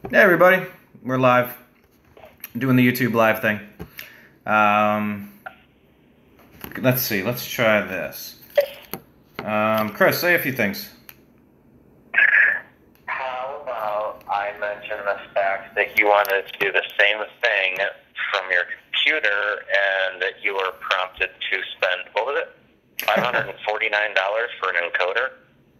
Hey everybody, we're live, doing the YouTube live thing. Let's see, let's try this. Chris, say a few things. How about I mention the fact that you wanted to do the same thing from your computer and that you were prompted to spend, what was it, $549 for an encoder?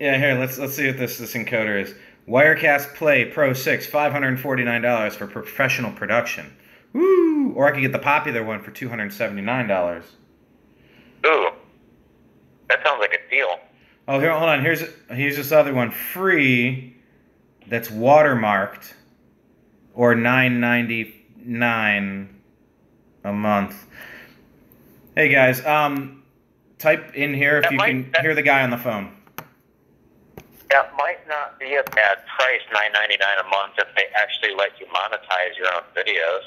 Yeah, here, let's see what this encoder is. Wirecast Play Pro 6, $549 for professional production. Woo! Or I could get the popular one for $279. Ooh, that sounds like a deal. Oh, here, hold on. Here's this other one, free. That's watermarked, or $9.99 a month. Hey guys, type in here if you can hear the guy on the phone. That might not be a bad price, $9.99 a month, if they actually let you monetize your own videos.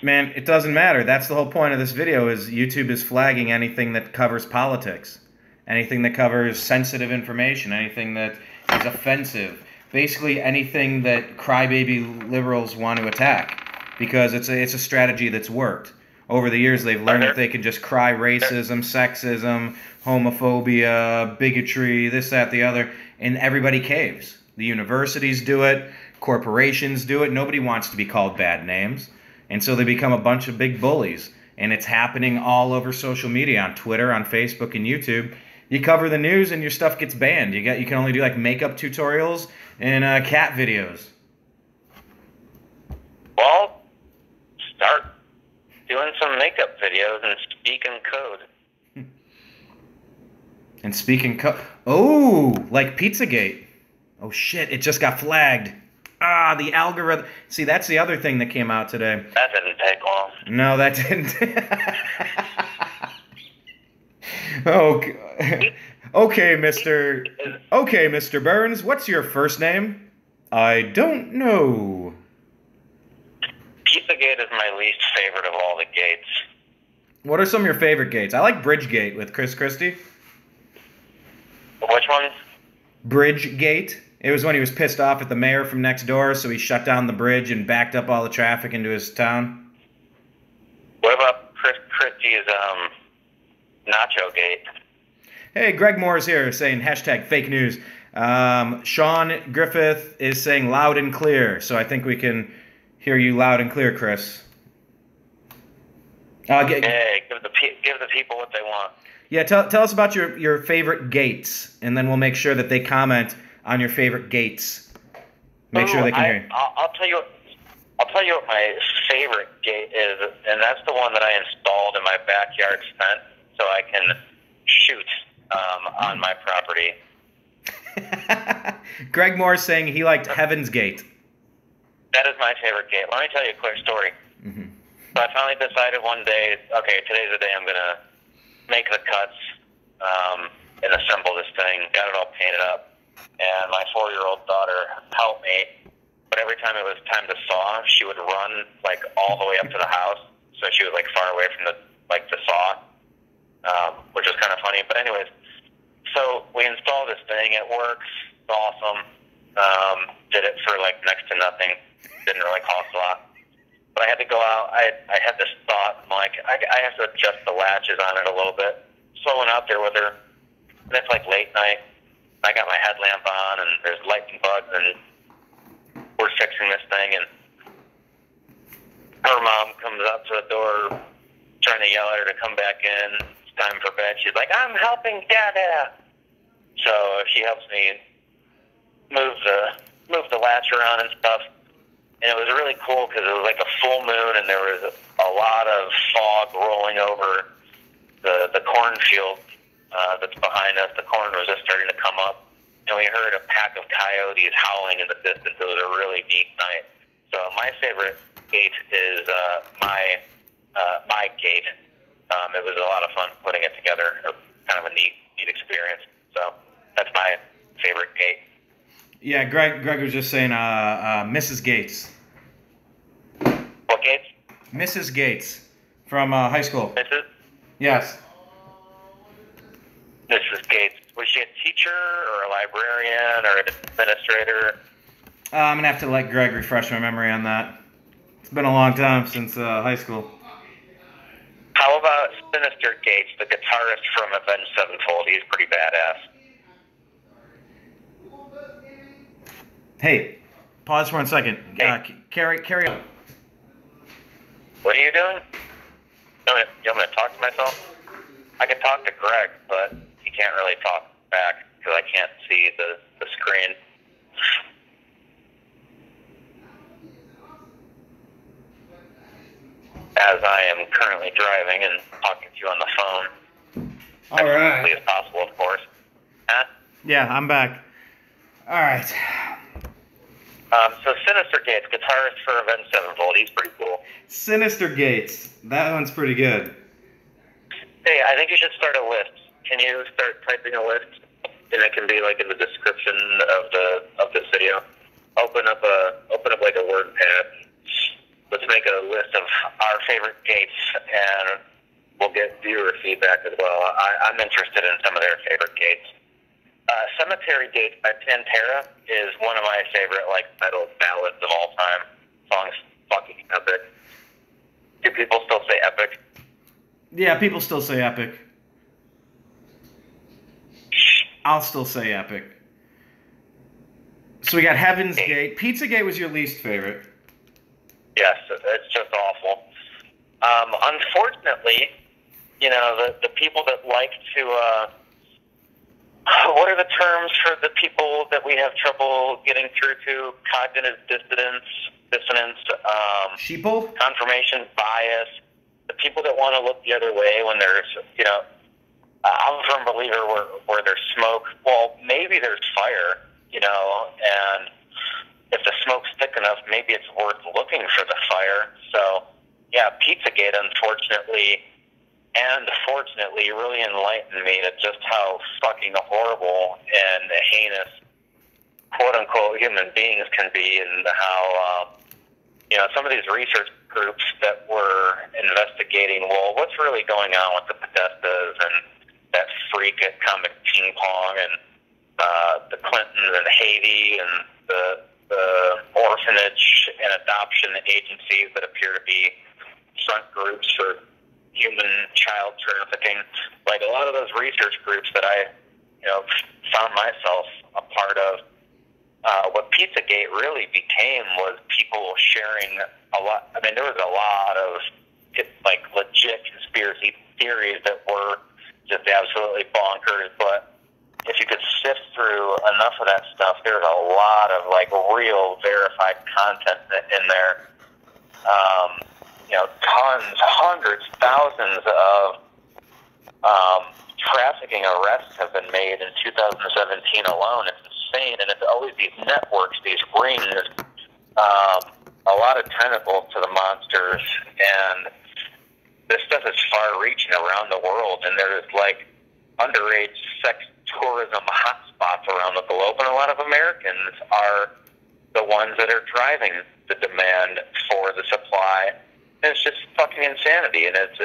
Man, it doesn't matter. That's the whole point of this video, is YouTube is flagging anything that covers politics, anything that covers sensitive information, anything that is offensive, basically anything that crybaby liberals want to attack, because it's a strategy that's worked. Over the years, they've learned that they can just cry racism, sexism, homophobia, bigotry, this, that, the other, and everybody caves. The universities do it, corporations do it. Nobody wants to be called bad names. And so they become a bunch of big bullies. And it's happening all over social media, on Twitter, on Facebook, and YouTube. You cover the news and your stuff gets banned. You can only do like makeup tutorials and cat videos. Well, start doing some makeup videos and speak in code. And speak in code. Oh, like Pizzagate. Oh shit, it just got flagged. Ah, the algorithm. See, that's the other thing that came out today. That didn't take long. No, that didn't. Okay, Mr. Burns, what's your first name? I don't know. Pizzagate is my least favorite of all the gates. What are some of your favorite gates? I like Bridgegate with Chris Christie. Which ones? Bridgegate. It was when he was pissed off at the mayor from next door, so he shut down the bridge and backed up all the traffic into his town. What about Chris Christie's Nacho Gate? Hey, Greg Moore is here saying hashtag fake news. Sean Griffith is saying loud and clear, so I think we can hear you loud and clear, Chris. Hey, give the people what they want. Yeah, tell us about your favorite gates, and then we'll make sure that they comment on your favorite gates. Make sure they can hear you. I'll tell you what my favorite gate is, and that's the one that I installed in my backyard fence so I can shoot on my property. Greg Moore is saying he liked Heaven's Gate. That is my favorite gate. Let me tell you a quick story. Mm-hmm. So I finally decided one day, okay, today's the day I'm going to make the cuts and assemble this thing. Got it all painted up. And my 4-year-old daughter helped me. But every time it was time to saw, she would run like all the way up to the house. So she was like far away from the saw, which was kind of funny. But anyways, so we installed this thing. It works. It's awesome. Did it for like next to nothing. Didn't really cost a lot. But I had to go out. I had this thought. I'm like, I have to adjust the latches on it a little bit. So I went out there with her. And it's like late night. I got my headlamp on, and there's lightning bugs, and we're fixing this thing, and her mom comes up to the door trying to yell at her to come back in. It's time for bed. She's like, I'm helping Dada. So she helps me move the latch around and stuff. And it was really cool because it was like a full moon, and there was a lot of fog rolling over the cornfield that's behind us. The corn was just starting to come up, and we heard a pack of coyotes howling in the distance. It was a really neat night. So my favorite gate is my gate. It was a lot of fun putting it together. It was kind of a neat experience. So that's my favorite gate. Yeah, Greg was just saying Mrs. Gates. What Gates? Mrs. Gates from high school. Mrs.? Yes. Mrs. Gates. Was she a teacher or a librarian or an administrator? I'm gonna have to let Greg refresh my memory on that. It's been a long time since high school. How about Sinister Gates, the guitarist from Avenged Sevenfold? He's pretty badass. Hey, pause for 1 second. Hey. Carry on. What are you doing? You want me to talk to myself? I can talk to Greg, but he can't really talk back because I can't see the screen. As I am currently driving and talking to you on the phone. All right. As quickly as possible, of course. Huh? Yeah, I'm back. All right. So Sinister Gates, guitarist for Avenged Sevenfold, he's pretty cool. Sinister Gates. That one's pretty good. Hey, I think you should start a list. Can you start typing a list? And it can be like in the description of this video. Open up like a WordPad. Let's make a list of our favorite gates, and we'll get viewer feedback as well. I'm interested in some of their favorite gates. Cemetery Gate by Pantera is one of my favorite metal ballads of all time. Song's fucking epic. Do people still say epic? Yeah, people still say epic. I'll still say epic. So we got Heaven's Gate. Pizzagate was your least favorite. Yes, it's just awful. Unfortunately, the people that like to, what are the terms for the people that we have trouble getting through to? Cognitive dissonance, Sheeple? confirmation bias. The people that want to look the other way when there's, I'm a firm believer where there's smoke. Well, maybe there's fire, and if the smoke's thick enough, maybe it's worth looking for the fire. So, yeah, Pizzagate, unfortunately, and fortunately, really enlightened me to just how fucking horrible and heinous, quote-unquote, human beings can be, and how, some of these research groups that were investigating, well, what's really going on with the Podestas and that freak at Comic Ping Pong and the Clintons and Haiti and the orphanage and adoption agencies that appear to be front groups for human child trafficking. Like a lot of those research groups that I, found myself a part of, what Pizzagate really became was people sharing a lot. I mean, there was a lot of legit conspiracy theories that were just absolutely bonkers, but if you could sift through enough of that stuff, there's a lot of real verified content in there. Tons, hundreds, thousands of trafficking arrests have been made in 2017 alone. It's insane, and it's always these networks, these rings, a lot of tentacles to the monsters, and this stuff is far-reaching around the world, and there's underage sex tourism hotspots around the globe, and a lot of Americans are the ones that are driving the demand for the supply. And it's just fucking insanity, and it's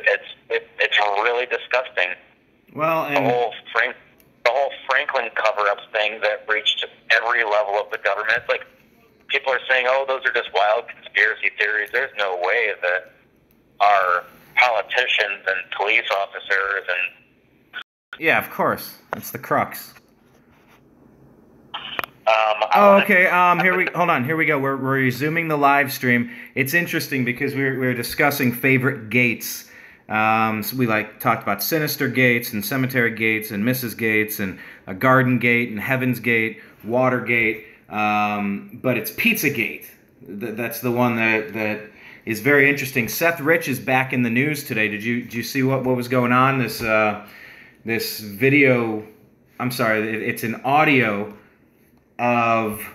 really disgusting. Well, and the whole Franklin cover-ups thing that reached every level of the government. It's people are saying, "Oh, those are just wild conspiracy theories." There's no way that our politicians and police officers and yeah, of course, it's the crux. Okay. Hold on. Here we go. We're resuming the live stream. It's interesting because we're discussing favorite gates. So we talked about Sinister Gates and Cemetery Gates and Mrs. Gates and a Garden Gate and Heaven's Gate, Watergate. But it's Pizzagate. That's the one that is very interesting. Seth Rich is back in the news today. Did you see what was going on? This video. I'm sorry. It's an audio of.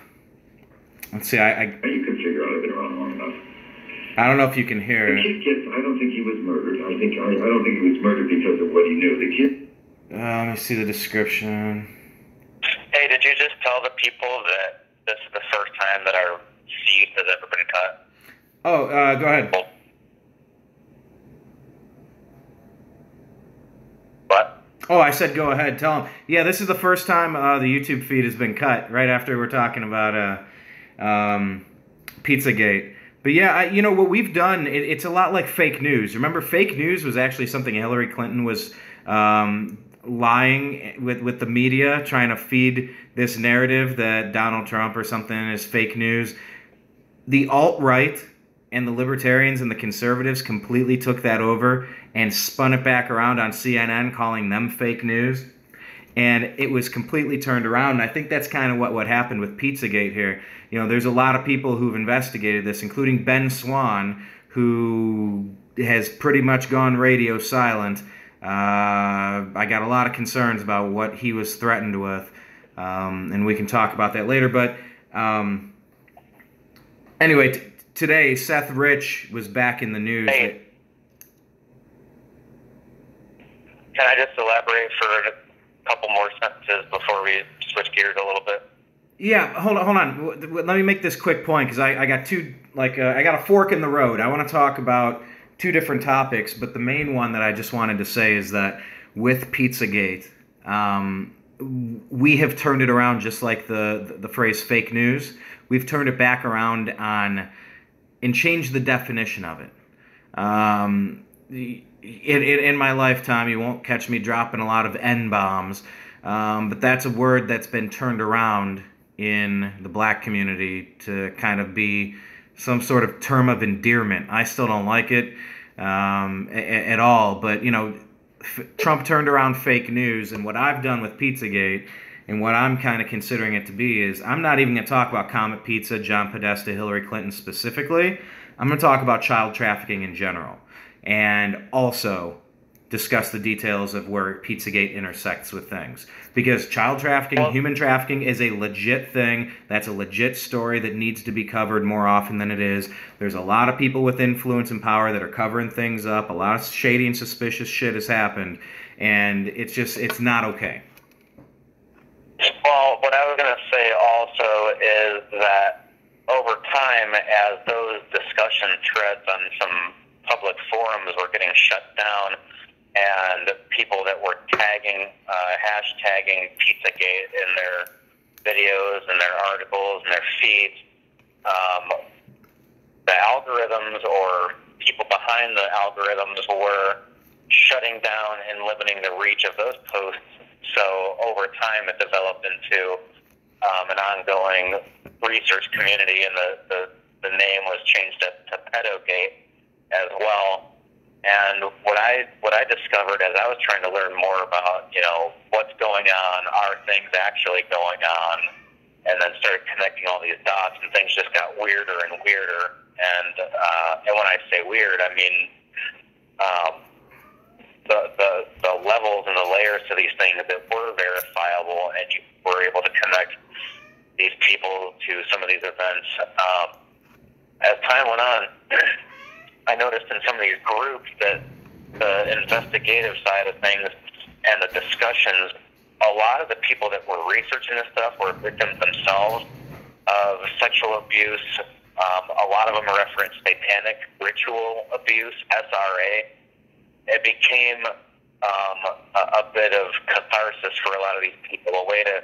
Let's see. You can figure out I've been around long enough. I don't know if you can hear. The kid, I don't think he was murdered. I don't think he was murdered because of what he knew. The kid. Let me see the description. Hey, did you just tell the people that this is the first time that our feed has ever been cut? Oh, go ahead. What? Oh, I said go ahead. Tell them. Yeah, this is the first time the YouTube feed has been cut. Right after we're talking about Pizzagate. But yeah, you know what we've done. It's a lot like fake news. Remember, fake news was actually something Hillary Clinton was lying with the media, trying to feed this narrative that Donald Trump or something is fake news. The alt-right and the libertarians and the conservatives completely took that over and spun it back around on CNN, calling them fake news. And it was completely turned around. And I think that's kind of what happened with Pizzagate here. You know, there's a lot of people who've investigated this, including Ben Swan, who has pretty much gone radio silent. I got a lot of concerns about what he was threatened with, and we can talk about that later. But anyway, today Seth Rich was back in the news. Hey, can I just elaborate for a couple more sentences before we switch gears a little bit? Yeah, hold on. Let me make this quick point because I got I got a fork in the road. I want to talk about two different topics, but the main one that I just wanted to say is that with Pizzagate, we have turned it around just like the phrase fake news. We've turned it back around and changed the definition of it. In my lifetime, you won't catch me dropping a lot of N-bombs, but that's a word that's been turned around in the black community to kind of be some sort of term of endearment. I still don't like it at all, but you know, Trump turned around fake news, and what I've done with Pizzagate and what I'm kind of considering it to be is I'm not even going to talk about Comet Pizza, John Podesta, Hillary Clinton specifically. I'm going to talk about child trafficking in general, and also discuss the details of where Pizzagate intersects with things. Because child trafficking, human trafficking is a legit thing. That's a legit story that needs to be covered more often than it is. There's a lot of people with influence and power that are covering things up. A lot of shady and suspicious shit has happened. And it's not okay. Well, what I was going to say also is that over time, as those discussion threads on some public forums were getting shut down, and people that were hashtagging Pizzagate in their videos and their articles and their feeds, the algorithms or people behind the algorithms were shutting down and limiting the reach of those posts. So over time, it developed into an ongoing research community, and the name was changed to Pedogate as well. And what I discovered as I was trying to learn more about, you know, what's going on, are things actually going on, and then started connecting all these dots, and things just got weirder and weirder. And when I say weird, I mean the levels and the layers to these things that were verifiable, and you were able to connect these people to some of these events. As time went on, I noticed in some of these groups that the investigative side of things and the discussions, a lot of the people that were researching this stuff were victims themselves of sexual abuse. A lot of them referenced satanic ritual abuse, SRA. It became a bit of catharsis for a lot of these people, a way to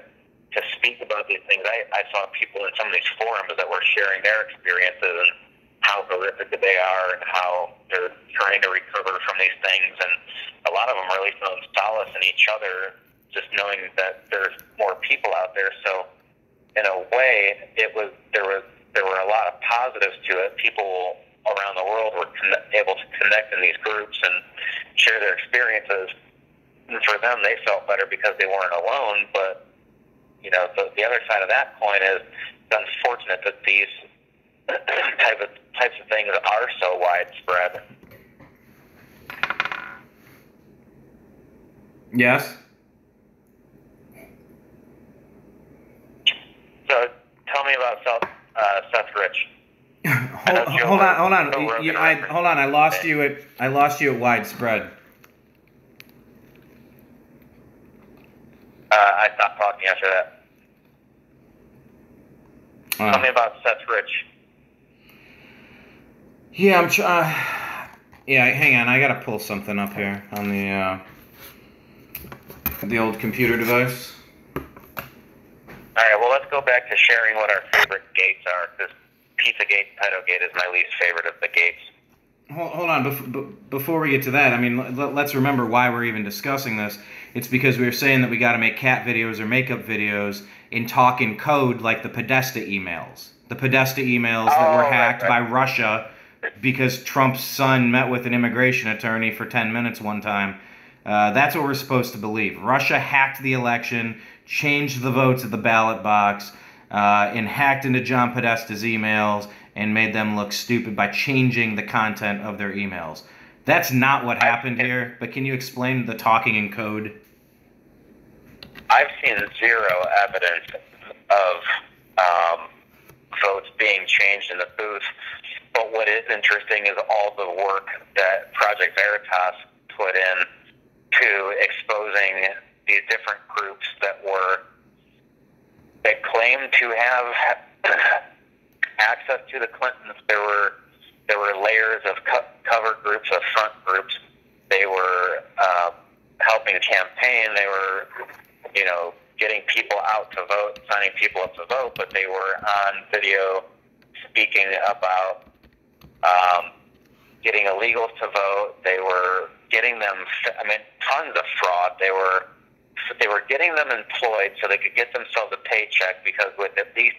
speak about these things. I saw people in some of these forums that were sharing their experiences and how horrific they are and how they're trying to recover from these things. And a lot of them really found solace in each other, just knowing that there's more people out there. So in a way, there were a lot of positives to it. People around the world were able to connect in these groups and share their experiences. And for them, they felt better because they weren't alone. But, you know, the other side of that coin is it's unfortunate that these types of things are so widespread. Yes. So tell me about Seth Rich. Hold on. Hold on. I lost you at widespread. I stopped talking after that. Tell me about Seth Rich. Yeah, yeah, hang on. I gotta pull something up here on the old computer device. All right. Well, let's go back to sharing what our favorite gates are. Because Pizzagate, Pedogate is my least favorite of the gates. Hold on, before we get to that, I mean, let's remember why we're even discussing this. It's because we were saying that we got to make cat videos or makeup videos in talk and code like the Podesta emails. The Podesta emails that were hacked by Russia because Trump's son met with an immigration attorney for 10 minutes one time. That's what we're supposed to believe. Russia hacked the election, changed the votes at the ballot box, and hacked into John Podesta's emails and made them look stupid by changing the content of their emails. That's not what happened here, but can you explain the talking in code? I've seen zero evidence of votes being changed in the booth, but what is interesting is all the work that Project Veritas put in to exposing these different groups that claimed to have access to the Clintons. There were layers of cover groups, of front groups. They were helping campaign. They were, getting people out to vote, signing people up to vote. But they were on video speaking about getting illegals to vote. They were getting them, tons of fraud. They were getting them employed so they could get themselves a paycheck, because with at least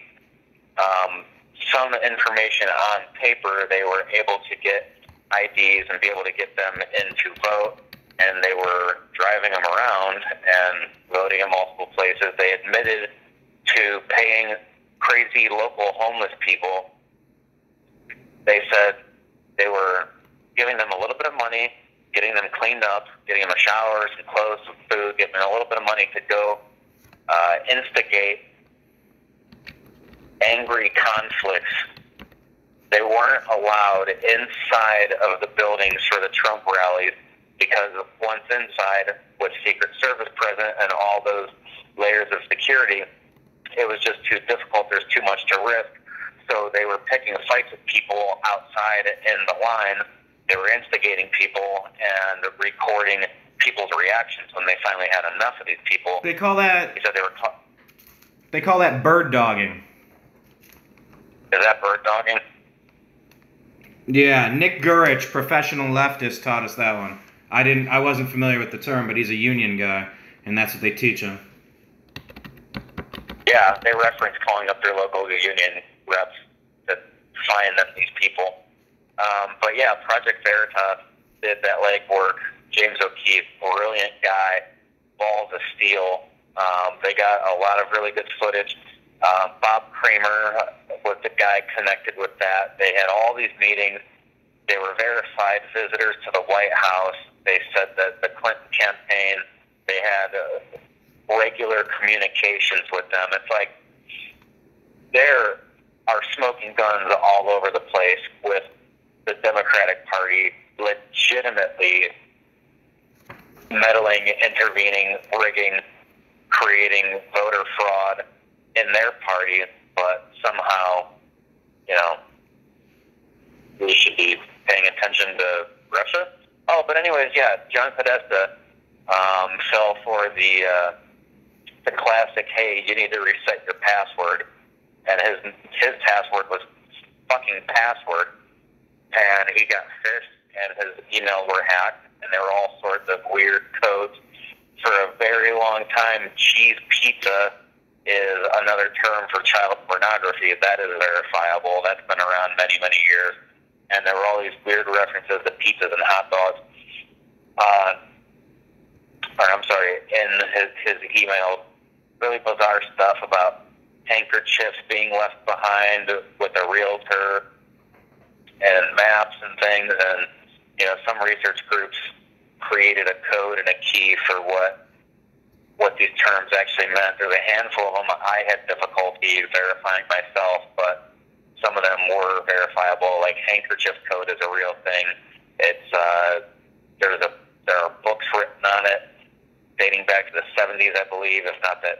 some information on paper, they were able to get IDs and be able to get them in to vote, and they were driving them around and voting in multiple places. They admitted to paying crazy local homeless people. They said they were giving them a little bit of money, getting them cleaned up, getting them a shower, some clothes, some food, getting them a little bit of money to go instigate angry conflicts. They weren't allowed inside of the buildings for the Trump rallies, because once inside, with Secret Service present and all those layers of security, it was just too difficult. There's too much to risk. So they were picking fights with people outside in the line. They were instigating people and recording people's reactions when they finally had enough of these people. They call that. He said They call that bird dogging. Is that bird dogging? Yeah, Nick Gurich, professional leftist, taught us that one. I wasn't familiar with the term, but he's a union guy, and that's what they teach him. Yeah, they reference calling up their local union reps to find them these people. But yeah, Project Veritas did that legwork. James O'Keefe, brilliant guy, balls of steel. They got a lot of really good footage. Bob Kramer was the guy connected with that. They had all these meetings. They were verified visitors to the White House. They said that the Clinton campaign, they had regular communications with them. It's like there are smoking guns all over the place with the Democratic Party legitimately meddling, intervening, rigging, creating voter fraud in their party, but somehow, we should be paying attention to Russia. Oh, but anyways, yeah, John Podesta fell for the classic, hey, you need to reset your password, and his password was fucking password, and he got phished, and his emails were hacked, and there were all sorts of weird codes. For a very long time, cheese pizza is another term for child pornography. That is verifiable. That's been around many, many years. And there were all these weird references to pizzas and hot dogs. In his email, really bizarre stuff about handkerchiefs being left behind with a realtor and maps and things. And, some research groups created a code and a key for what these terms actually meant. There's a handful of them I had difficulty verifying myself, but some of them were verifiable. Like handkerchief code is a real thing. It's there are books written on it dating back to the 70s, I believe, if not the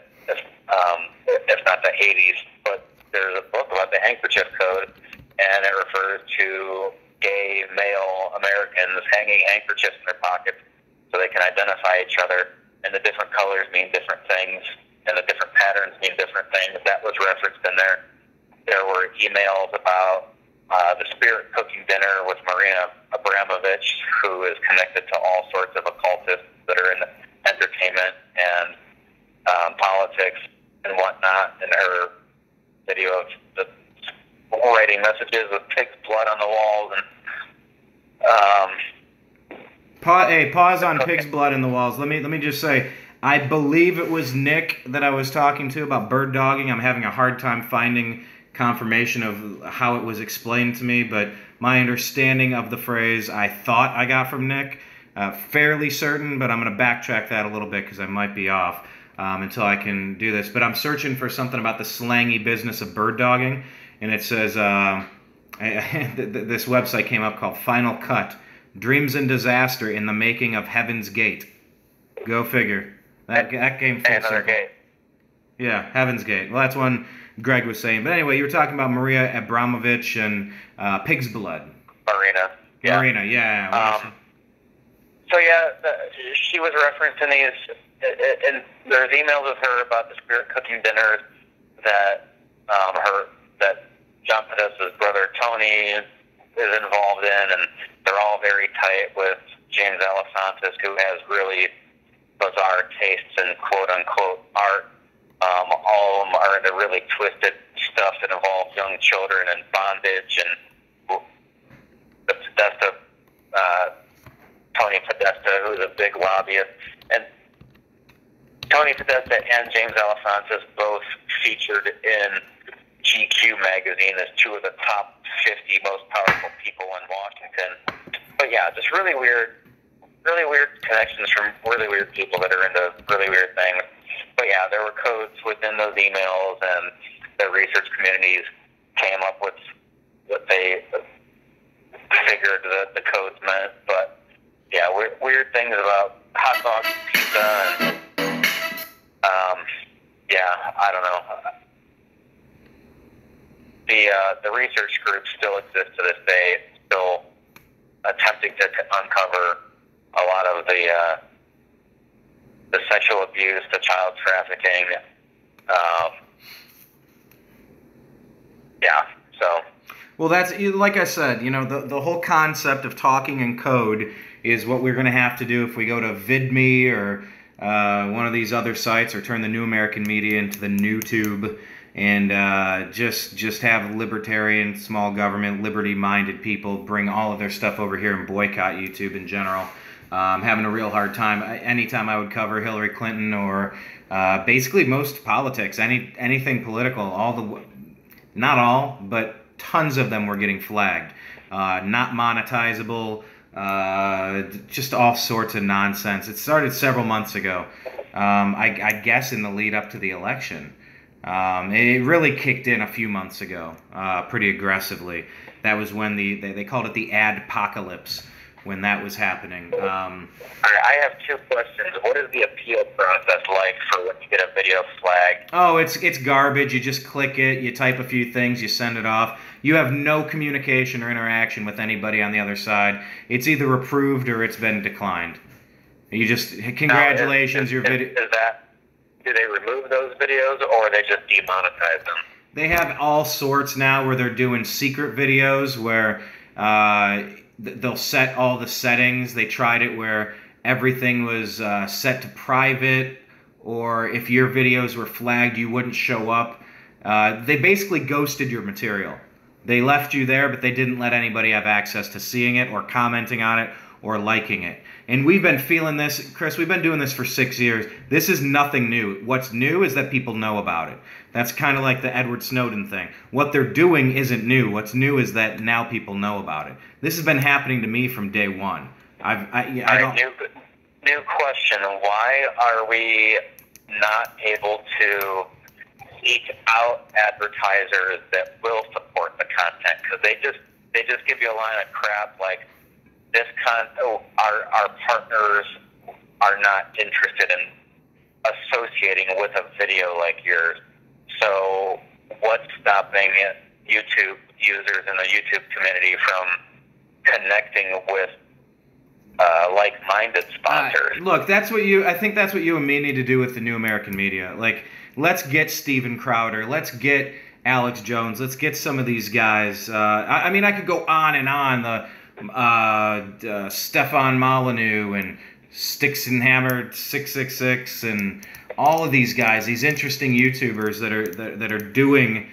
80s. But there's a book about the handkerchief code, and it refers to gay male Americans hanging handkerchiefs in their pockets so they can identify each other. And the different colors mean different things. and the different patterns mean different things. That was referenced in there. There were emails about the spirit cooking dinner with Marina Abramovich, who is connected to all sorts of occultists that are in entertainment and politics and whatnot, and her video of the writing messages with pig's blood on the walls. And pause on pig's blood in the walls. Let me just say, I believe it was Nick that I was talking to about bird dogging. I'm having a hard time finding confirmation of how it was explained to me, but my understanding of the phrase I thought I got from Nick, fairly certain, but I'm going to backtrack that a little bit because I might be off until I can do this. But I'm searching for something about the slangy business of bird dogging, and it says this website came up called Final Cut, Dreams and Disaster in the Making of Heaven's Gate. Go figure. That came full another circle. gate. Yeah, Heaven's Gate. Well, that's one Greg was saying. But anyway, you were talking about Maria Abramovich and pig's blood. Marina. Yeah. Marina, yeah. So yeah, she was referenced in these, and there's emails of her about the spirit cooking dinners that that John Podesta's brother Tony is involved in, and they're all very tight with James Alefantis, who has really bizarre tastes in quote-unquote art. All of them are into really twisted stuff that involves young children and bondage, and the Podesta, Tony Podesta, who's a big lobbyist, and Tony Podesta and James Alefantis both featured in GQ magazine as two of the top 50 most powerful people in Washington. But yeah, just really weird connections from really weird people that are into really weird things. But yeah, there were codes within those emails, and the research communities came up with what they figured that the codes meant. But yeah, weird things about hot dogs, pizza, and yeah, I don't know. The research group still exists to this day, still attempting to uncover a lot of the sexual abuse, the child trafficking. Yeah, so. Well, that's, like I said, you know, the whole concept of talking in code is what we're going to have to do if we go to VidMe or one of these other sites, or turn the New American Media into the NewTube, and just have libertarian, small government, liberty-minded people bring all of their stuff over here and boycott YouTube in general. I'm having a real hard time. Anytime I would cover Hillary Clinton or basically most politics, anything political, not all, but tons of them were getting flagged. Not monetizable, just all sorts of nonsense. It started several months ago, I guess in the lead up to the election. It really kicked in a few months ago, pretty aggressively. That was when they called it the adpocalypse, when that was happening. I have two questions. What is the appeal process like for when you get a video flagged? Oh, it's garbage. You just click it, you type a few things, you send it off. You have no communication or interaction with anybody on the other side. It's either approved or it's been declined. You just, congratulations, your video. Do they remove those videos, or they just demonetize them? They have all sorts now where they're doing secret videos where they'll set all the settings. They tried it where everything was set to private, or if your videos were flagged, you wouldn't show up. They basically ghosted your material. They left you there, but they didn't let anybody have access to seeing it or commenting on it or liking it. And we've been feeling this, Chris, we've been doing this for 6 years. This is nothing new. What's new is that people know about it. That's kind of like the Edward Snowden thing. What they're doing isn't new. What's new is that now people know about it. This has been happening to me from day one. New question. Why are we not able to seek out advertisers that will support the content? Because they just give you a line of crap like, our partners are not interested in associating with a video like yours. So what's stopping YouTube users in the YouTube community from connecting with like-minded sponsors. Look, I think that's what you and me need to do with the New American Media. Like, let's get Steven Crowder. Let's get Alex Jones. Let's get some of these guys. I mean, I could go on and on. The Stefan Molyneux and Sticks and Hammered 666 and all of these guys, these interesting YouTubers that are doing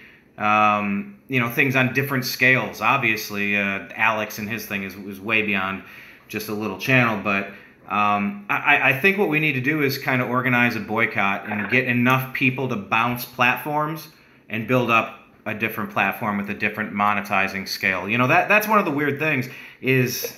things on different scales. Obviously, Alex and his thing is way beyond just a little channel, but I think what we need to do is kind of organize a boycott and get enough people to bounce platforms and build up a different platform with a different monetizing scale. You know, that's one of the weird things is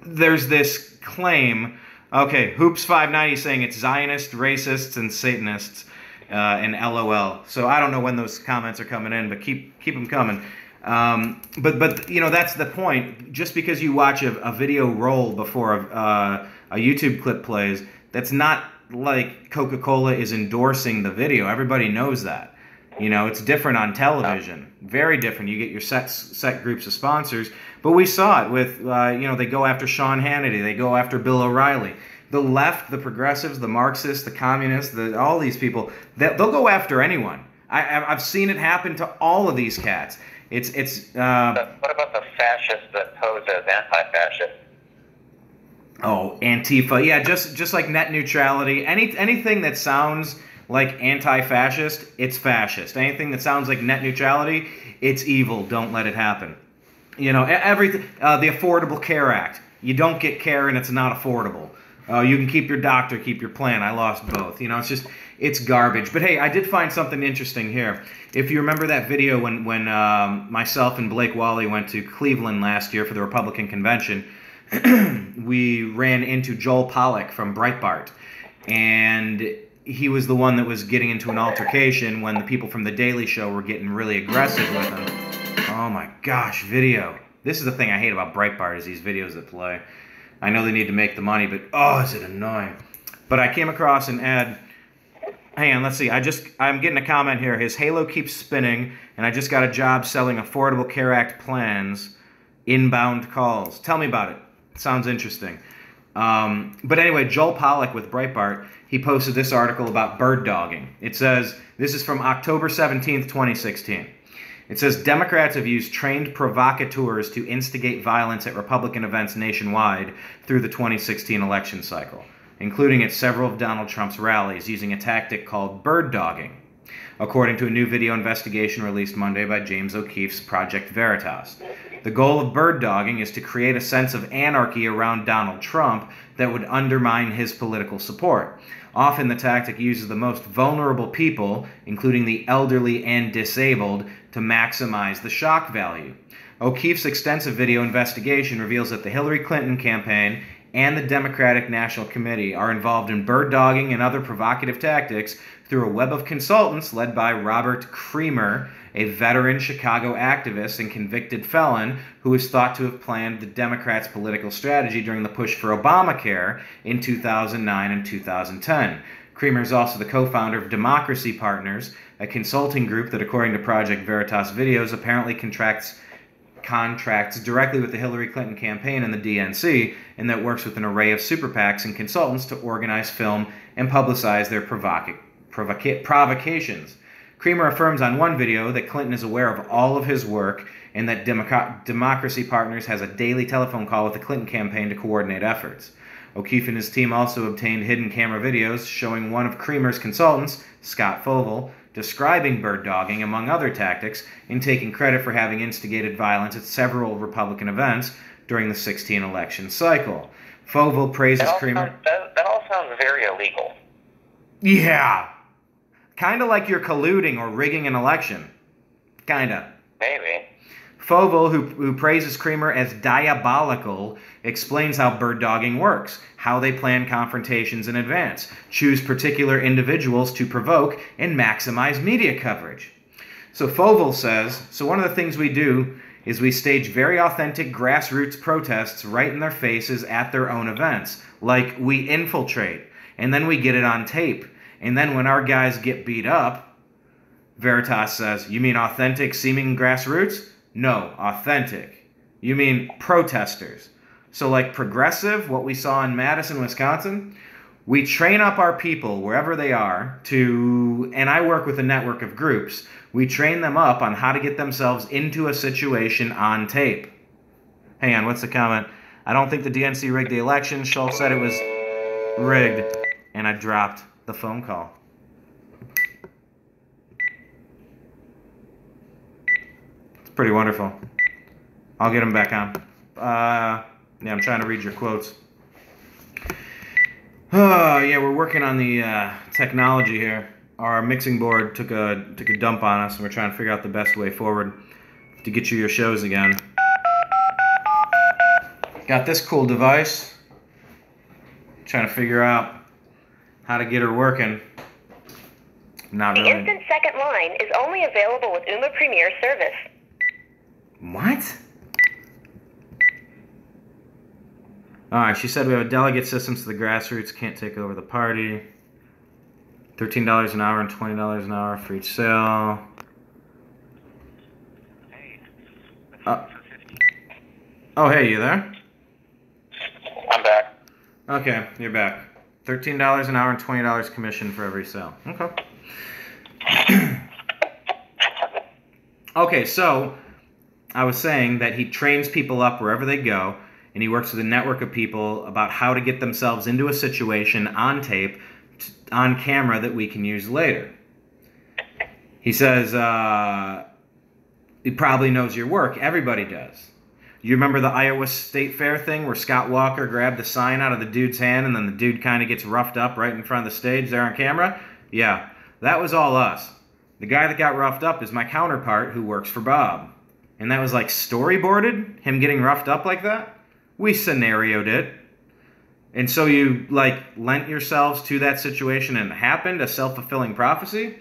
there's this claim, okay, Hoops590 saying it's Zionist, racists, and Satanists, and LOL. So I don't know when those comments are coming in, but keep them coming. But you know, that's the point. Just because you watch a video roll before a YouTube clip plays, that's not like Coca-Cola is endorsing the video. Everybody knows that. You know, it's different on television. Very different. You get your set groups of sponsors. But we saw it with, they go after Sean Hannity. They go after Bill O'Reilly. The left, the progressives, the Marxists, the communists, all these people, they'll go after anyone. I've seen it happen to all of these cats. What about the fascists that pose as anti-fascist? Oh, Antifa. Yeah, just like net neutrality. Anything that sounds like anti-fascist, it's fascist. Anything that sounds like net neutrality, it's evil. Don't let it happen. You know, everything. The Affordable Care Act. You don't get care and it's not affordable. You can keep your doctor, keep your plan. I lost both. You know, it's garbage. But hey, I did find something interesting here. If you remember that video when myself and Blake Wally went to Cleveland last year for the Republican convention, we ran into Joel Pollack from Breitbart. And he was the one that was getting into an altercation when the people from The Daily Show were getting really aggressive with him. Oh my gosh, video. This is the thing I hate about Breitbart is these videos that play. I know they need to make the money, but oh, is it annoying. But I came across an ad. Hang on, let's see. I'm getting a comment here. His halo keeps spinning, and I just got a job selling Affordable Care Act plans, inbound calls. Tell me about it. Sounds interesting. But anyway, Joel Pollack with Breitbart, he posted this article about bird dogging. It says, this is from October 17th, 2016. It says, Democrats have used trained provocateurs to instigate violence at Republican events nationwide through the 2016 election cycle, including at several of Donald Trump's rallies, using a tactic called bird dogging, according to a new video investigation released Monday by James O'Keefe's Project Veritas. The goal of bird dogging is to create a sense of anarchy around Donald Trump that would undermine his political support. Often the tactic uses the most vulnerable people, including the elderly and disabled, to maximize the shock value. O'Keefe's extensive video investigation reveals that the Hillary Clinton campaign and the Democratic National Committee are involved in bird dogging and other provocative tactics through a web of consultants led by Robert Creamer, a veteran Chicago activist and convicted felon who is thought to have planned the Democrats' political strategy during the push for Obamacare in 2009 and 2010. Creamer is also the co-founder of Democracy Partners, a consulting group that, according to Project Veritas Videos, apparently contracts directly with the Hillary Clinton campaign and the DNC, and that works with an array of super PACs and consultants to organize, film, and publicize their provocations. Creamer affirms on one video that Clinton is aware of all of his work and that Democracy Partners has a daily telephone call with the Clinton campaign to coordinate efforts. O'Keefe and his team also obtained hidden camera videos showing one of Creamer's consultants, Scott Fogle, describing bird dogging, among other tactics, and taking credit for having instigated violence at several Republican events during the 2016 election cycle. Fogle praises Creamer. That all sounds very illegal. Yeah. Kind of like you're colluding or rigging an election. Kinda. Maybe. Fogle, who praises Creamer as diabolical, explains how bird dogging works, how they plan confrontations in advance, choose particular individuals to provoke, and maximize media coverage. So Fogle says, so one of the things we do is we stage very authentic grassroots protests right in their faces at their own events. Like, we infiltrate, and then we get it on tape. And then when our guys get beat up, Veritas says, you mean authentic seeming grassroots? No, authentic. You mean protesters. So like progressive, what we saw in Madison, Wisconsin, we train up our people wherever they are to, and I work with a network of groups, we train them up on how to get themselves into a situation on tape. Hang on, what's the comment? I don't think the DNC rigged the election. Schultz said it was rigged, and I dropped the phone call. It's pretty wonderful. I'll get him back on. Yeah, I'm trying to read your quotes. Oh, yeah, we're working on the technology here. Our mixing board took a dump on us, and we're trying to figure out the best way forward to get you your shows again. Got this cool device. Trying to figure out how to get her working. Not really. The instant second line is only available with Uma Premier service. What? Alright, she said we have a delegate system so the grassroots can't take over the party. $13 an hour and $20 an hour for each sale. Oh, hey, you there? I'm back. Okay, you're back. $13 an hour and $20 commission for every sale. Okay. Okay, so I was saying that he trains people up wherever they go, and he works with a network of people about how to get themselves into a situation on tape, on camera, that we can use later. He says he probably knows your work. Everybody does. You remember the Iowa State Fair thing where Scott Walker grabbed the sign out of the dude's hand and then the dude kind of gets roughed up right in front of the stage there on camera? Yeah, that was all us. The guy that got roughed up is my counterpart who works for Bob. And that was like storyboarded, him getting roughed up like that. We scenarioed it. And so you like lent yourselves to that situation and it happened, a self-fulfilling prophecy.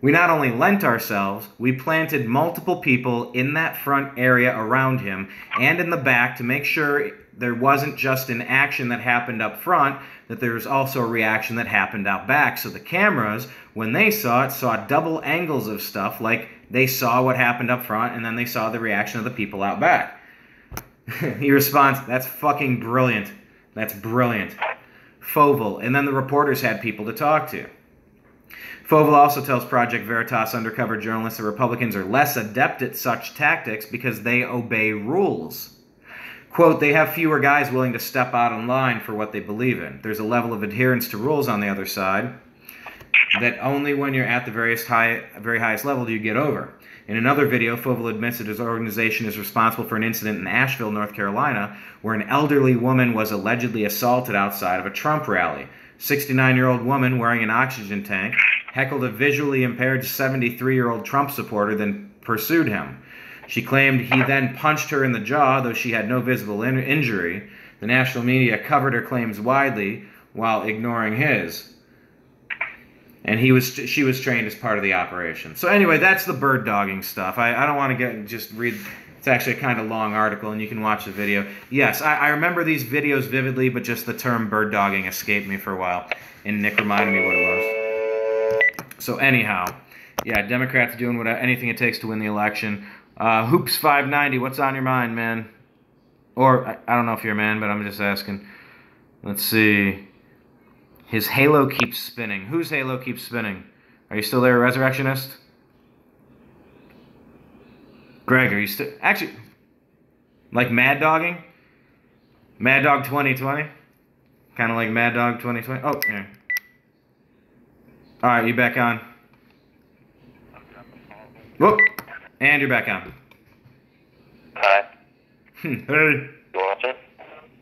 We not only lent ourselves, we planted multiple people in that front area around him and in the back to make sure there wasn't just an action that happened up front, that there was also a reaction that happened out back. So the cameras, when they saw it, saw double angles of stuff, like they saw what happened up front and then they saw the reaction of the people out back. He responds, "That's fucking brilliant. That's brilliant." Foval. And then the reporters had people to talk to. Foval also tells Project Veritas undercover journalists that Republicans are less adept at such tactics because they obey rules. Quote, "They have fewer guys willing to step out in line for what they believe in. There's a level of adherence to rules on the other side that only when you're at the very highest level do you get over." In another video, Foval admits that his organization is responsible for an incident in Asheville, North Carolina, where an elderly woman was allegedly assaulted outside of a Trump rally. 69-year-old woman wearing an oxygen tank heckled a visually impaired 73-year-old Trump supporter, then pursued him. She claimed he then punched her in the jaw, though she had no visible injury. The national media covered her claims widely while ignoring his. And she was trained as part of the operation. So anyway, that's the bird dogging stuff. I don't want to just read. It's actually a kind of long article, and you can watch the video. Yes, I remember these videos vividly, but just the term bird dogging escaped me for a while, and Nick reminded me what it was. So anyhow, yeah, Democrats doing anything it takes to win the election. Hoops590, what's on your mind, man? Or, I don't know if you're a man, but I'm just asking. Let's see. His halo keeps spinning. Whose halo keeps spinning? Are you still there, Resurrectionist? Greg, are you still... Actually, like Mad Dogging? Mad Dog 2020? Kind of like Mad Dog 2020? Oh, yeah. Alright, you back on. Whoop! And you're back on. Hi. Hey. You watching?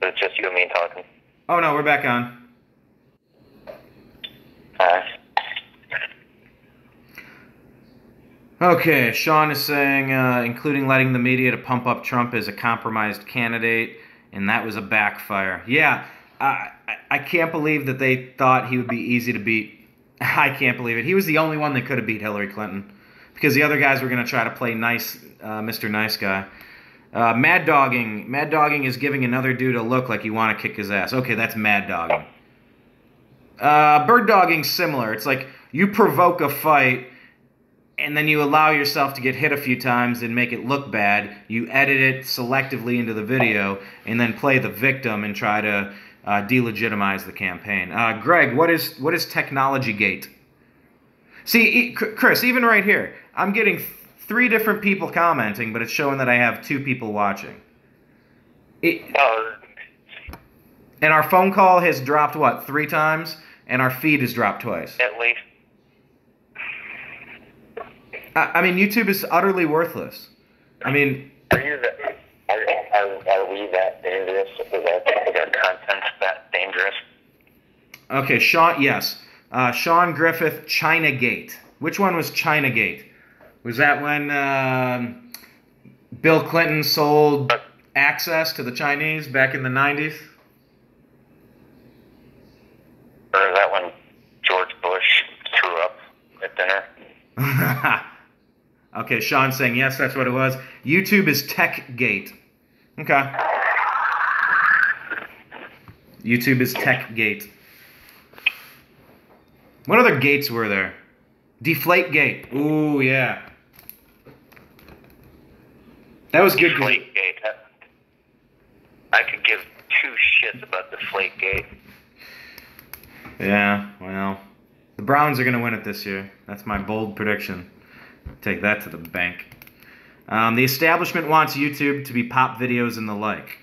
But it's just you and me talking. Oh, no, we're back on. Hi. Okay, Sean is saying, including letting the media to pump up Trump as a compromised candidate, and that was a backfire. Yeah, I can't believe that they thought he would be easy to beat. I can't believe it. He was the only one that could have beat Hillary Clinton, because the other guys were going to try to play nice, Mr. Nice Guy. Mad dogging. Mad dogging is giving another dude a look like you want to kick his ass. Okay, that's mad dogging. Bird dogging's similar. It's like you provoke a fight and then you allow yourself to get hit a few times and make it look bad. You edit it selectively into the video and then play the victim and try to delegitimize the campaign. Greg, what is technology gate? See, Chris, even right here, I'm getting 3 different people commenting, but it's showing that I have 2 people watching. And our phone call has dropped, what, 3 times? And our feed has dropped twice. At least. I mean, YouTube is utterly worthless. I mean... Are we that dangerous? Is our content that dangerous? Okay, Sean, yes. Sean Griffith, Chinagate. Which one was Chinagate? Was that when Bill Clinton sold access to the Chinese back in the 90s? Or is that when George Bush threw up at dinner? Okay, Sean's saying yes, that's what it was. YouTube is TechGate. Okay. YouTube is TechGate. What other gates were there? Deflategate. Ooh, yeah. That was good. Deflategate. I could give 2 shits about Deflategate. Yeah, well, the Browns are going to win it this year. That's my bold prediction. Take that to the bank. The establishment wants YouTube to be pop videos and the like.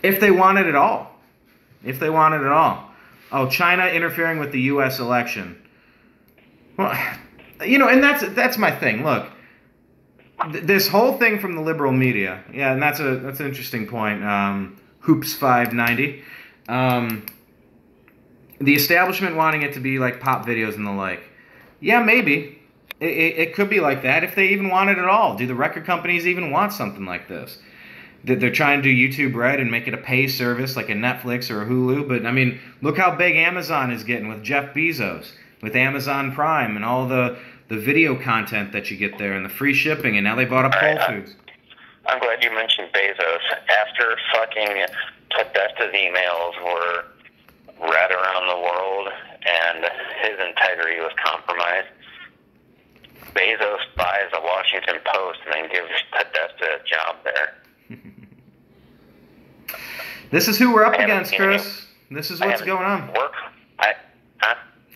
If they want it at all. If they want it at all. Oh, China interfering with the U.S. election. Well, you know, and that's my thing. Look, this whole thing from the liberal media, yeah, and that's an interesting point. Hoops590. The establishment wanting it to be like pop videos and the like. Yeah, maybe. It could be like that if they even want it at all. Do the record companies even want something like this? They're trying to do YouTube Red and make it a pay service like a Netflix or a Hulu. But, I mean, look how big Amazon is getting with Jeff Bezos, with Amazon Prime and all the video content that you get there and the free shipping. And now they bought up Whole Foods. I'm glad you mentioned Bezos. After fucking Podesta's emails were read around the world and his integrity was compromised, Bezos buys the Washington Post and then gives Podesta a job there. This is who we're up against, Chris. This is what's going on.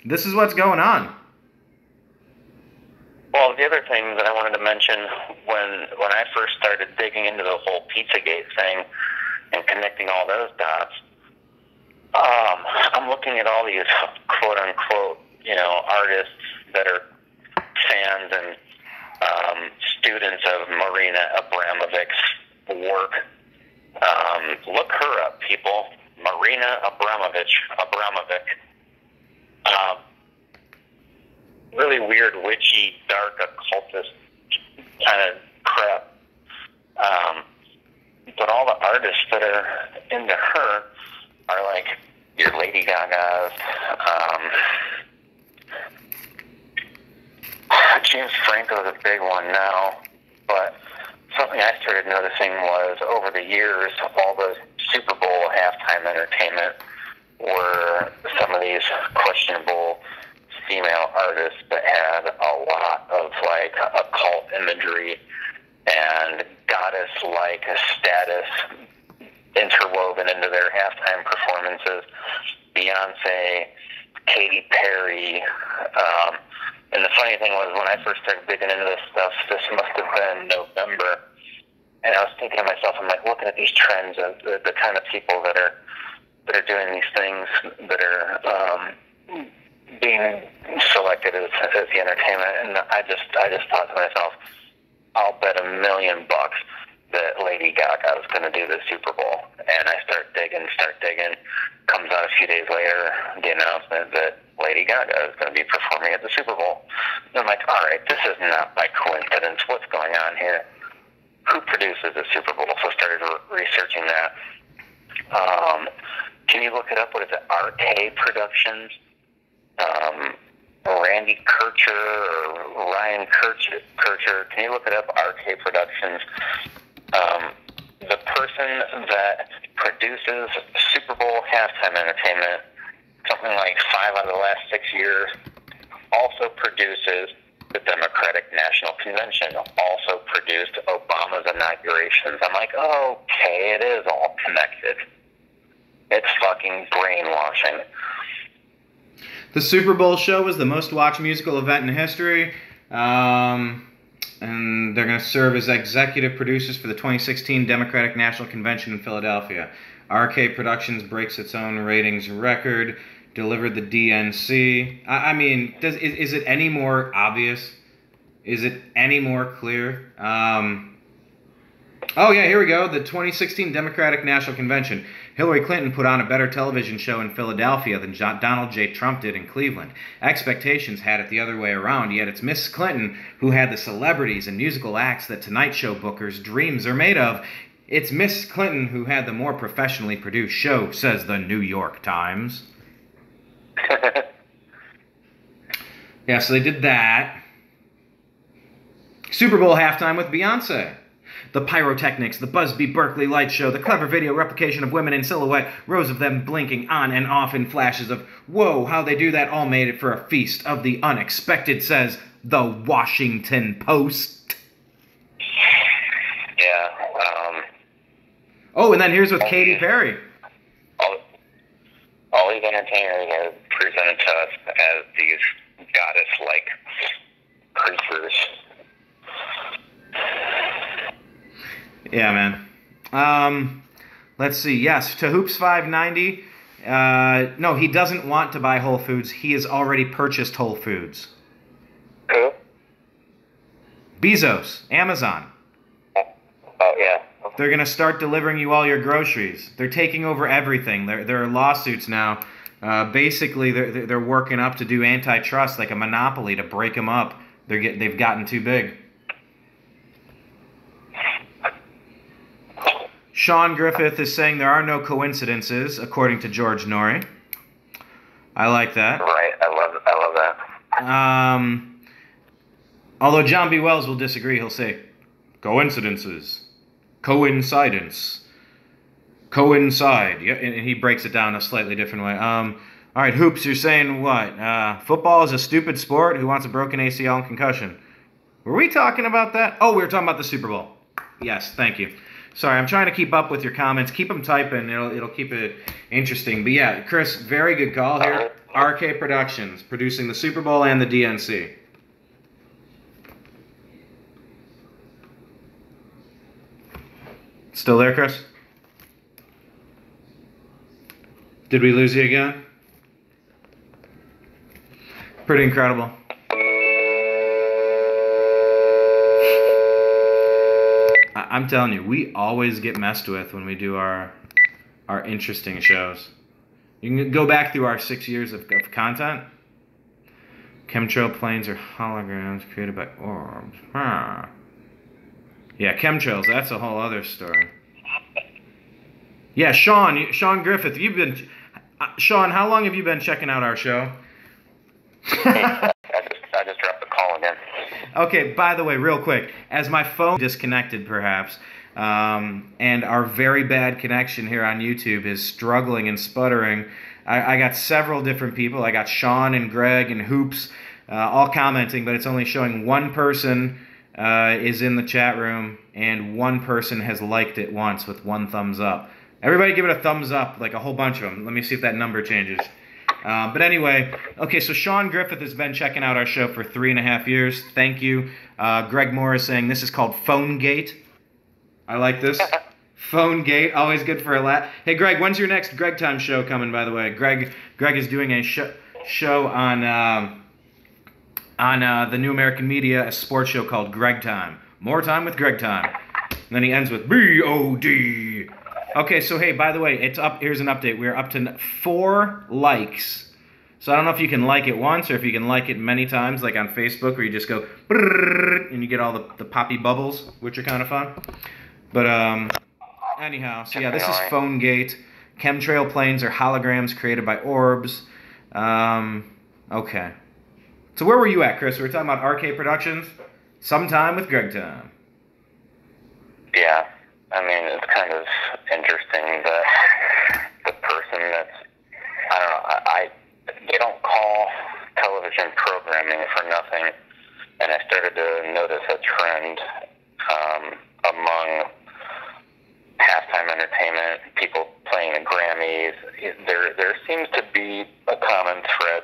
This is what's going on. Well, the other thing that I wanted to mention, when I first started digging into the whole Pizzagate thing and connecting all those dots, I'm looking at all these quote-unquote, artists that are fans and students of Marina Abramovic's work. Look her up, people. Marina Abramovic. Really weird, witchy, dark, occultist kind of crap. But all the artists that are into her are like your Lady Gaga's. James Franco's a big one now, but something I started noticing was over the years, all the Super Bowl halftime entertainment were some of these questionable female artists that had a lot of like occult imagery and goddess-like status interwoven into their halftime performances. Beyonce, Katy Perry. And the funny thing was, when I first started digging into this stuff, this must have been November, and I was thinking to myself, I'm like, looking at these trends of the kind of people that are doing these things, that are being selected as the entertainment, and I just thought to myself, I'll bet $1 million that Lady Gaga is going to do the Super Bowl. And I start digging. Comes out a few days later, the announcement that Lady Gaga is going to be performing at the Super Bowl. And I'm like, all right, this is not by coincidence. What's going on here? Who produces the Super Bowl? So I started researching that. Can you look it up? What is it? RK Productions? Randy Kircher or Ryan Kircher. Can you look it up? RK Productions. The person that produces Super Bowl halftime entertainment, something like 5 out of the last 6 years, also produces the Democratic National Convention also produced Obama's inaugurations. I'm like, okay, it is all connected. It's fucking brainwashing. The Super Bowl show was the most watched musical event in history. And they're going to serve as executive producers for the 2016 Democratic National Convention in Philadelphia. RK Productions breaks its own ratings record. Delivered the DNC. I mean, is it any more obvious? Is it any more clear? Oh yeah, here we go. The 2016 Democratic National Convention. Hillary Clinton put on a better television show in Philadelphia than Donald J. Trump did in Cleveland. Expectations had it the other way around, yet it's Miss Clinton who had the celebrities and musical acts that Tonight Show bookers' dreams are made of. It's Miss Clinton who had the more professionally produced show, says the New York Times. Yeah, so they did that. Super Bowl halftime with Beyonce. The pyrotechnics, the Busby Berkeley light show, the clever video replication of women in silhouette, rows of them blinking on and off in flashes of, whoa, how they do that all made it for a feast of the unexpected, says the Washington Post. Yeah. Oh, and then here's with Katy Perry. All these entertainers are presented to us as these goddess-like creatures. Yeah, man. Let's see. Yes, to Hoops590. No, he doesn't want to buy Whole Foods. He has already purchased Whole Foods. Who? Bezos, Amazon. Oh, yeah. They're going to start delivering you all your groceries. They're taking over everything. There are lawsuits now. Basically, they're working up to do antitrust, like a monopoly, to break them up. They've gotten too big. Sean Griffith is saying there are no coincidences, according to George Norrie. I like that. Right, I love that. Although John B. Wells will disagree, he'll say, coincidences, coincidence, coincide. Yeah, and he breaks it down a slightly different way. All right, Hoops, you're saying what? Football is a stupid sport. Who wants a broken ACL and concussion? Were we talking about that? Oh, we were talking about the Super Bowl. Yes, thank you. Sorry, I'm trying to keep up with your comments. Keep them typing. It'll keep it interesting. But yeah, Chris, very good call here. RK Productions, producing the Super Bowl and the DNC. Still there, Chris? Did we lose you again? Pretty incredible. I'm telling you, we always get messed with when we do our interesting shows. You can go back through our 6 years of content. Chemtrail planes are holograms created by orbs. Huh. Yeah, chemtrails, that's a whole other story. Yeah, Sean Griffith, Sean, how long have you been checking out our show? I just dropped the call again. Okay, by the way, real quick, as my phone disconnected perhaps, and our very bad connection here on YouTube is struggling and sputtering, I got several different people. I got Sean and Greg and Hoops all commenting, but it's only showing one person is in the chat room, and one person has liked it once with one thumbs up. Everybody give it a thumbs up, like a whole bunch of them. Let me see if that number changes. But anyway, okay, so Sean Griffith has been checking out our show for 3.5 years. Thank you. Greg Moore is saying this is called Phonegate. I like this. Phonegate, always good for a laugh. Hey, Greg, when's your next Greg Time show coming, by the way? Greg is doing a show on the New American Media, a sports show called Greg Time. More time with Greg Time. And then he ends with B-O-D. Okay, so hey, by the way, it's up. Here's an update. We're up to 4 likes. So I don't know if you can like it once or if you can like it many times, like on Facebook, where you just go and you get all the poppy bubbles, which are kind of fun. But anyhow, so yeah, this is Phonegate. Chemtrail planes are holograms created by orbs. Okay. So where were you at, Chris? We were talking about RK Productions. Sometime with Greg Time. Yeah. I mean, it's kind of interesting that the person that's, I don't know, they don't call television programming for nothing. and I started to notice a trend among halftime entertainment, people playing the Grammys. There seems to be a common thread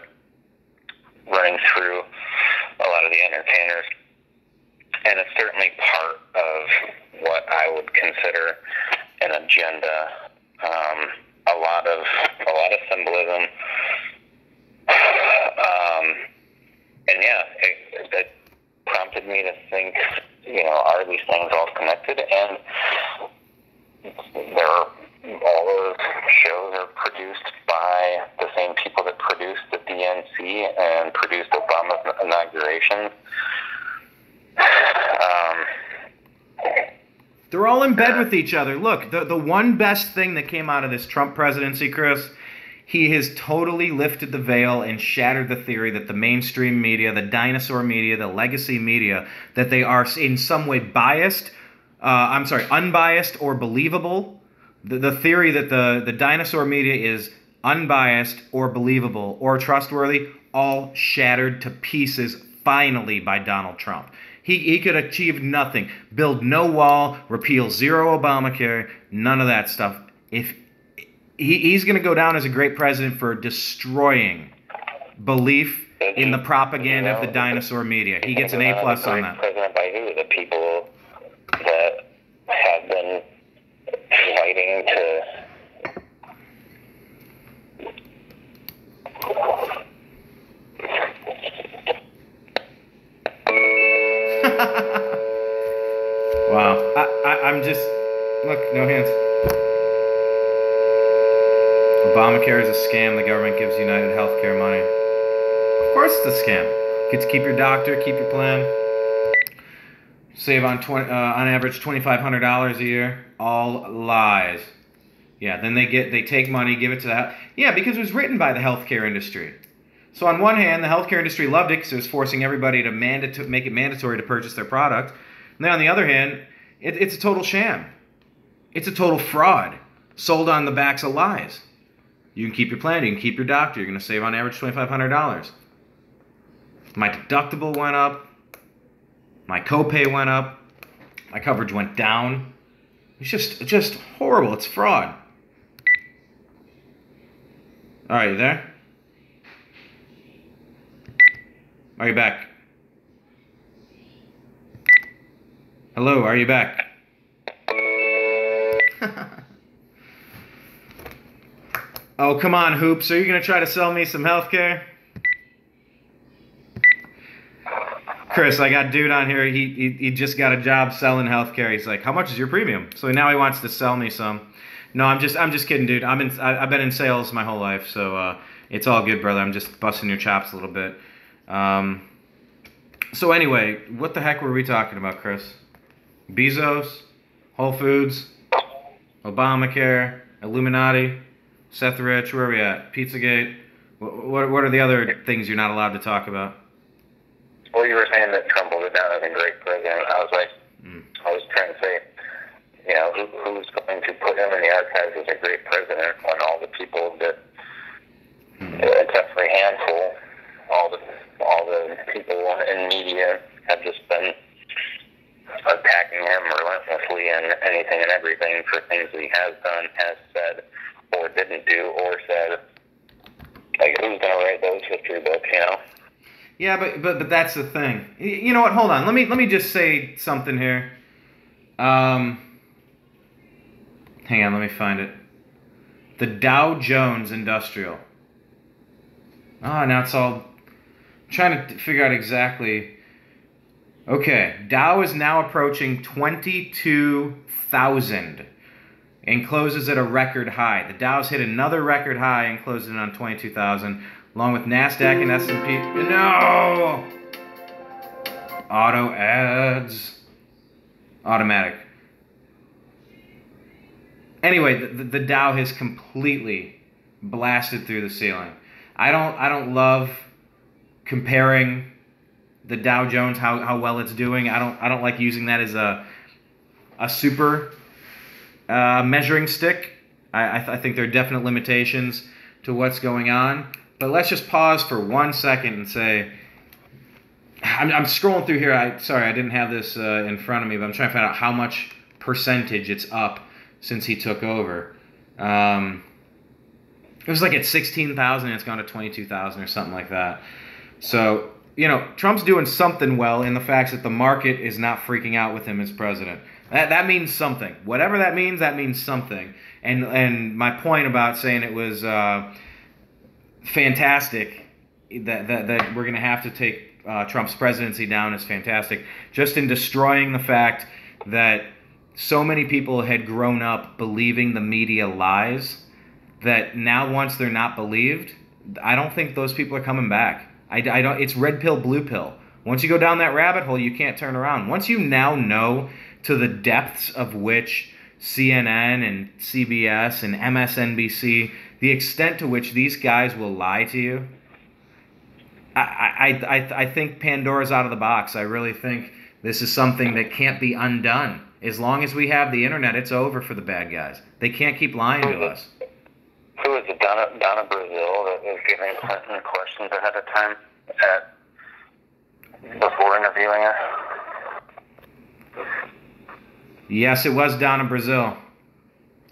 running through a lot of the entertainers, and it's certainly part of what I would consider an agenda. A lot of symbolism, and yeah, it prompted me to think, are these things all connected? And all those shows are produced by the same people that produced the DNC and produced Obama's inauguration. They're all in bed with each other. Look, the one best thing that came out of this Trump presidency, Chris, he has totally lifted the veil and shattered the theory that the mainstream media, the dinosaur media, the legacy media, that they are in some way unbiased or believable. The theory that the dinosaur media is unbiased or believable or trustworthy, all shattered to pieces finally by Donald Trump. He could achieve nothing. Build no wall, repeal zero Obamacare, none of that stuff. If he's going to go down as a great president for destroying belief in the propaganda of the dinosaur media. He gets an A+ on that. President by who? The people that have been fighting to... Wow. I'm just... Look, no hands. Obamacare is a scam. The government gives United Healthcare money. Of course it's a scam. Get to keep your doctor, keep your plan. Save on average $2,500 a year. All lies. Yeah, then they take money, give it to the... Yeah, because it was written by the healthcare industry. So on one hand, the healthcare industry loved it because it was forcing everybody to make it mandatory to purchase their product. And then on the other hand, it's a total sham. It's a total fraud sold on the backs of lies. You can keep your plan, you can keep your doctor, you're going to save on average $2,500. My deductible went up, my copay went up, my coverage went down. It's just horrible. It's fraud. All right, you there? Are you back? Hello, are you back? Oh, come on, Hoops. Are you going to try to sell me some healthcare? Chris, I got dude on here. He just got a job selling healthcare. He's like, how much is your premium? So now he wants to sell me some. No, I'm just kidding, dude. I've been in sales my whole life, so it's all good, brother. I'm just busting your chops a little bit. So anyway, what the heck were we talking about, Chris? Bezos, Whole Foods, Obamacare, Illuminati, Seth Rich, where are we at? Pizzagate. What are the other things you're not allowed to talk about? Well, you were saying that Trump was down as a great president. I was like, I was trying to say, who's going to put him in the archives as a great president when all the people that, except for a handful, all the people in media have just been attacking him relentlessly and anything and everything for things that he has done, has said, or didn't do, or said. Like, who's going to write those history books, Yeah, but that's the thing. You know what? Hold on. Let me just say something here. Hang on. Let me find it. The Dow Jones Industrial. Now it's all... I'm trying to figure out exactly... Okay, Dow is now approaching 22,000 and closes at a record high. The Dow's hit another record high and closes in on 22,000, along with NASDAQ and S&P. No! Auto ads. Automatic. Anyway, the Dow has completely blasted through the ceiling. I don't love comparing the Dow Jones, how well it's doing. I don't like using that as a super measuring stick. I think there are definite limitations to what's going on. But let's just pause for 1 second and say, I'm scrolling through here. Sorry, I didn't have this in front of me, but I'm trying to find out how much percentage it's up since he took over. It was like at 16,000, it's gone to 22,000 or something like that. So, you know, Trump's doing something well in the fact that the market is not freaking out with him as president. That means something. Whatever that means something. And my point about saying it was fantastic that we're going to have to take Trump's presidency down is fantastic. Just in destroying the fact that so many people had grown up believing the media lies, that now once they're not believed, I don't think those people are coming back. I don't. It's red pill, blue pill. Once you go down that rabbit hole, you can't turn around. Once you now know to the depths of which CNN and CBS and MSNBC, the extent to which these guys will lie to you, I think Pandora's out of the box. I really think this is something that can't be undone. As long as we have the internet, it's over for the bad guys. They can't keep lying to us. Who was it, Donna Brazil, that was giving Clinton questions ahead of time before interviewing her? Yes, it was Donna Brazil.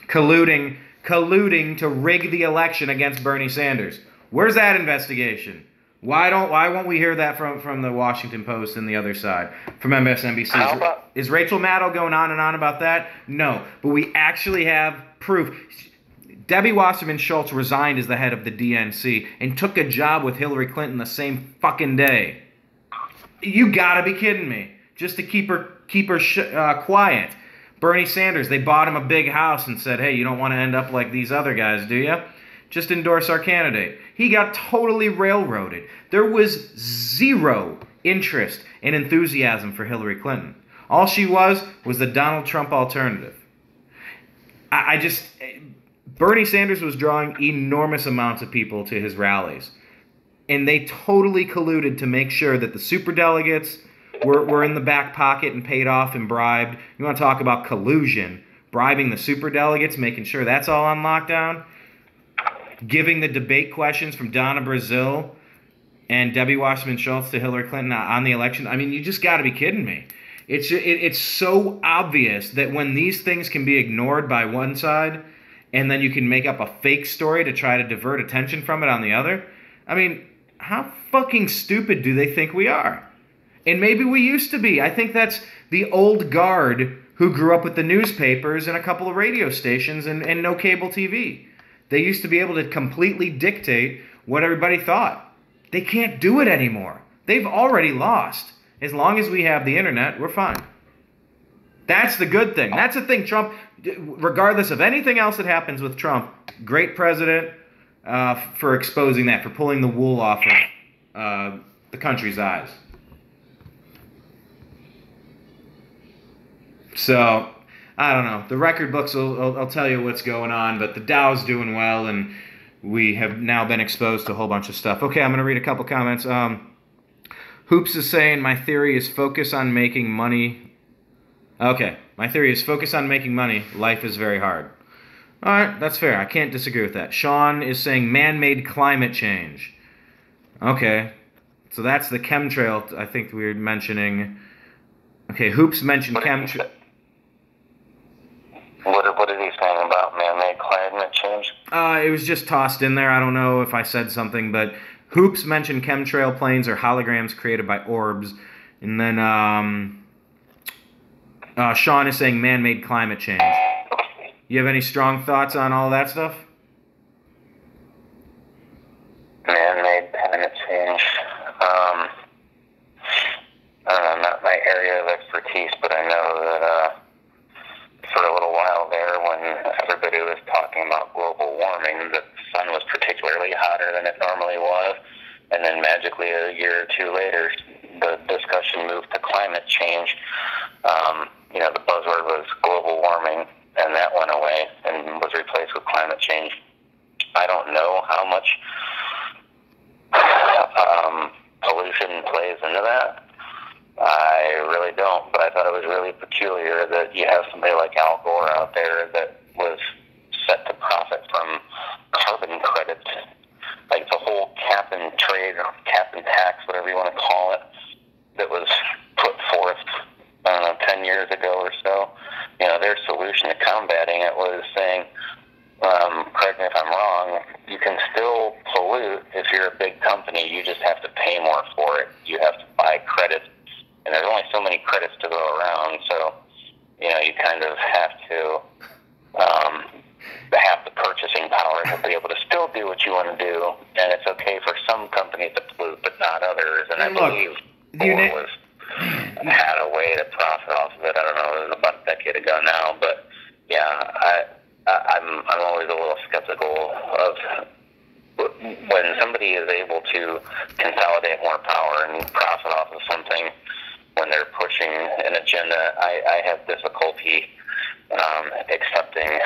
Colluding to rig the election against Bernie Sanders. Where's that investigation? Why won't we hear that from the Washington Post and the other side, from MSNBC? Is Rachel Maddow going on and on about that? No, but we actually have proof. Debbie Wasserman Schultz resigned as the head of the DNC and took a job with Hillary Clinton the same fucking day. You gotta be kidding me! Just to keep her quiet. Bernie Sanders, they bought him a big house and said, "Hey, you don't want to end up like these other guys, do you? Just endorse our candidate." He got totally railroaded. There was zero interest and enthusiasm for Hillary Clinton. All she was the Donald Trump alternative. Bernie Sanders was drawing enormous amounts of people to his rallies. And they totally colluded to make sure that the superdelegates were in the back pocket and paid off and bribed. You want to talk about collusion? Bribing the superdelegates, making sure that's all on lockdown. Giving the debate questions from Donna Brazil and Debbie Wasserman Schultz to Hillary Clinton on the election. I mean, you just got to be kidding me. It's so obvious that when these things can be ignored by one side, and then you can make up a fake story to try to divert attention from it on the other. I mean, how fucking stupid do they think we are? And maybe we used to be. I think that's the old guard who grew up with the newspapers and a couple of radio stations and no cable TV. They used to be able to completely dictate what everybody thought. They can't do it anymore. They've already lost. As long as we have the internet, we're fine. That's the good thing. That's the thing, Trump, regardless of anything else that happens with Trump, great president for exposing that, for pulling the wool off of the country's eyes. So, I don't know. The record books will tell you what's going on, but the Dow's doing well, and we have now been exposed to a whole bunch of stuff. Okay, I'm going to read a couple comments. Hoops is saying, my theory is focus on making money. Okay, my theory is focus on making money. Life is very hard. All right, that's fair. I can't disagree with that. Sean is saying man-made climate change. Okay, so that's the chemtrail I think we were mentioning. Okay, Hoops mentioned chemtrail. What is he saying about man-made climate change? It was just tossed in there. I don't know if I said something, but Hoops mentioned chemtrail planes or holograms created by orbs. And then Sean is saying man-made climate change. You have any strong thoughts on all that stuff? Man-made climate change. I don't know, not my area of expertise, but I know that for a little while there when everybody was talking about global warming, the sun was particularly hotter than it normally was. And then magically a year or two later, the discussion moved to climate change. The buzzword was global warming, and that went away and was replaced with climate change. I don't know how much pollution plays into that. I really don't, but I thought it was really peculiar that you have somebody like Al Gore out there that was set to profit from carbon credits, like the whole cap and trade or cap and tax, whatever you want to call it, you have to buy credits, and there's only so many credits to go around, so, you know, you kind of have to have the purchasing power to be able to still do what you want to do, and it's okay for some companies to pollute, but not others, and I believe Ford had a way to profit off of it. I don't know, it was about a decade ago now, but yeah, I'm always a little skeptical of when somebody is able to consolidate more power and profit off of something when they're pushing an agenda. I have difficulty accepting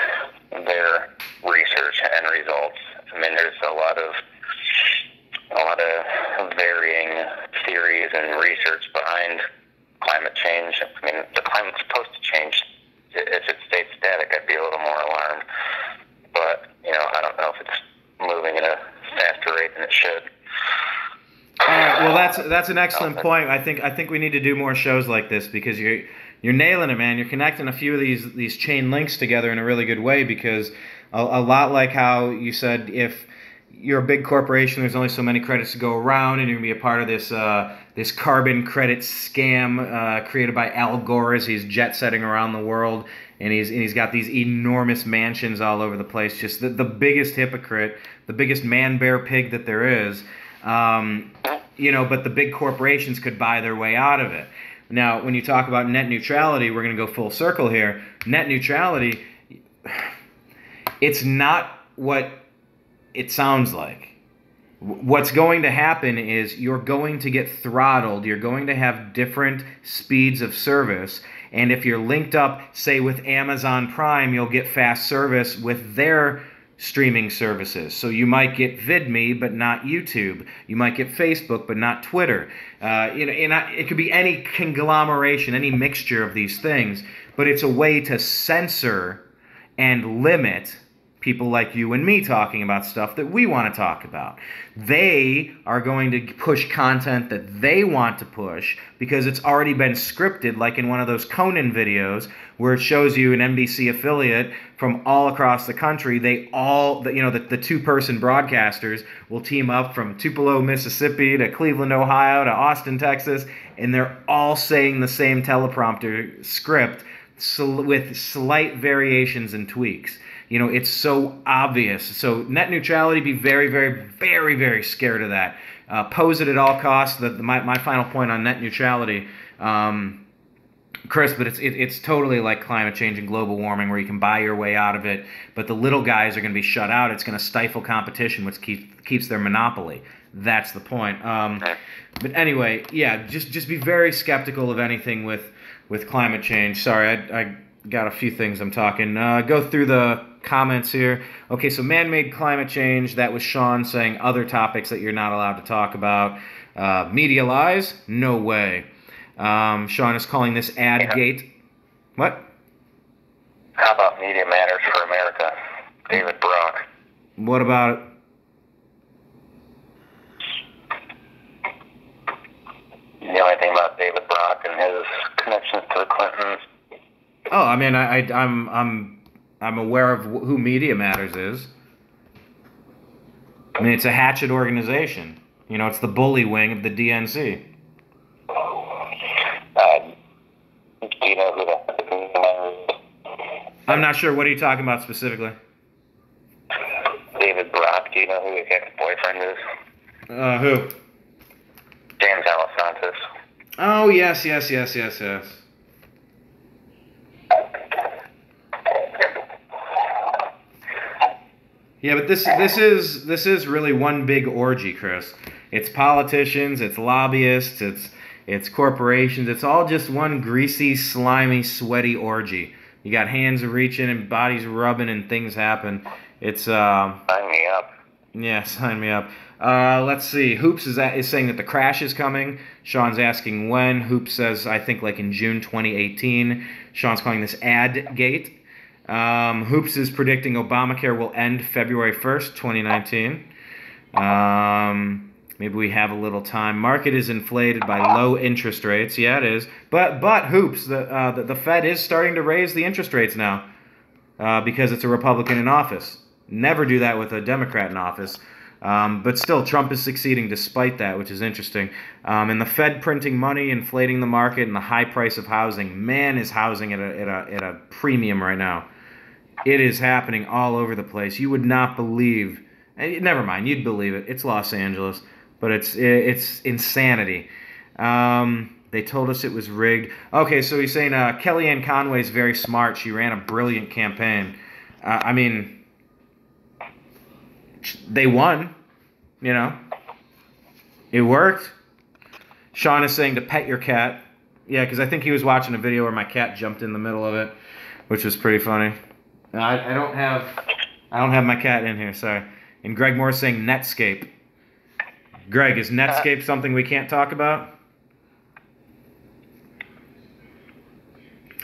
their research and results. I mean, there's a lot of varying theories and research behind climate change. I mean, the climate's supposed to change. If it stayed static, I'd be a little more alarmed. But, you know, I don't know if it's moving at a faster rate than it should. Well, that's an excellent point. I think we need to do more shows like this, because you're nailing it, man. You're connecting a few of these chain links together in a really good way, because a lot like how you said, if you're a big corporation, there's only so many credits to go around, and you're going to be a part of this carbon credit scam created by Al Gore as he's jet setting around the world, and he's got these enormous mansions all over the place. Just the biggest hypocrite, the biggest man bear pig that there is. You know, but the big corporations could buy their way out of it. Now, when you talk about net neutrality, we're going to go full circle here. Net neutrality, it's not what it sounds like. What's going to happen is you're going to get throttled. You're going to have different speeds of service. And if you're linked up, say, with Amazon Prime, you'll get fast service with their streaming services. So you might get VidMe, but not YouTube. You might get Facebook, but not Twitter. You know, it could be any conglomeration, any mixture of these things. But it's a way to censor and limit people like you and me talking about stuff that we want to talk about. They are going to push content that they want to push because it's already been scripted, like in one of those Conan videos where it shows you an NBC affiliate from all across the country. They all, you know, the two-person broadcasters will team up from Tupelo, Mississippi to Cleveland, Ohio to Austin, Texas, and they're all saying the same teleprompter script with slight variations and tweaks. You know, it's so obvious. So net neutrality, be very, very, very, very scared of that. Oppose it at all costs. My final point on net neutrality, Chris, but it's totally like climate change and global warming, where you can buy your way out of it, but the little guys are going to be shut out. It's going to stifle competition, which keeps their monopoly. That's the point. But anyway, yeah, just be very skeptical of anything with climate change. Sorry, I got a few things I'm talking. Go through the comments here. Okay, so man-made climate change, that was Sean saying other topics that you're not allowed to talk about. Media lies? No way. Sean is calling this ad gate. What? How about Media Matters for America? David Brock. What about it? You know anything about David Brock and his connections to the Clintons? Oh, I mean, I'm aware of who Media Matters is. I mean, it's a hatchet organization. You know, it's the bully wing of the DNC. Do you know who that is? I'm not sure. What are you talking about specifically? David Brock. Do you know who his ex-boyfriend is? Who? James Alisantis. Oh, yes. Yeah, but this is really one big orgy, Chris. It's politicians, it's lobbyists, it's corporations. It's all just one greasy, slimy, sweaty orgy. You got hands reaching and bodies rubbing and things happen. It's Sign me up. Yeah, sign me up. Let's see. Hoops is saying that the crash is coming. Sean's asking when. Hoops says, I think, like in June 2018. Sean's calling this ad gate. Hoops is predicting Obamacare will end February 1st, 2019. Maybe we have a little time. Market is inflated by low interest rates. Yeah, it is. But Hoops, the Fed is starting to raise the interest rates now because it's a Republican in office. Never do that with a Democrat in office. But still, Trump is succeeding despite that, which is interesting. And the Fed printing money, inflating the market, and the high price of housing. Man, is housing at a premium right now. It is happening all over the place. You would not believe. Never mind, you'd believe it. It's Los Angeles, but it's insanity. They told us it was rigged. Okay, so he's saying Kellyanne Conway's very smart. She ran a brilliant campaign. I mean, they won. You know, it worked. Sean is saying to pet your cat. Yeah, because I think he was watching a video where my cat jumped in the middle of it, which was pretty funny. I don't have my cat in here. Sorry. And Greg Moore saying Netscape. Greg, is Netscape something we can't talk about?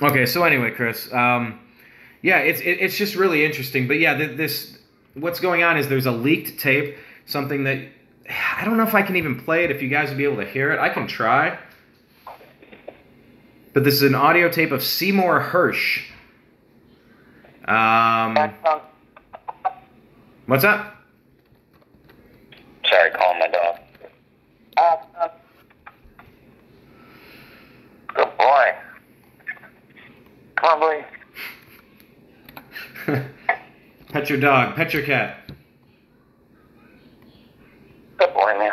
Okay, so anyway, Chris, yeah, it's just really interesting. But yeah, what's going on is there's a leaked tape, something that I don't know if I can even play it. If you guys would be able to hear it, I can try. But this is an audio tape of Seymour Hersh. What's up? Sorry, calling my dog. Good boy. Come on, boy. Pet your dog. Pet your cat. Good boy, man.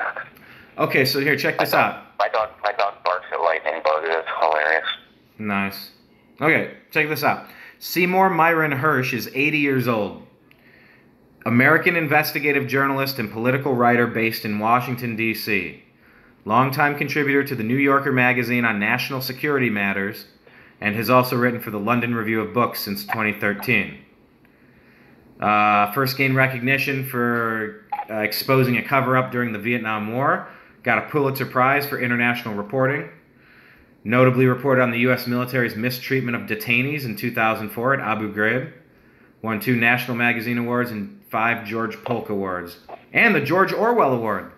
Okay, so here, check this out. My dog barks at lightning bugs. It's hilarious. Nice. Okay, check this out. Seymour Myron Hersh is 80 years old. American investigative journalist and political writer based in Washington, D.C. Longtime contributor to the New Yorker magazine on national security matters, and has also written for the London Review of Books since 2013. First gained recognition for exposing a cover-up during the Vietnam War. Got a Pulitzer Prize for international reporting. Notably reported on the U.S. military's mistreatment of detainees in 2004 at Abu Ghraib. Won 2 National Magazine Awards and 5 George Polk Awards. And the George Orwell Award.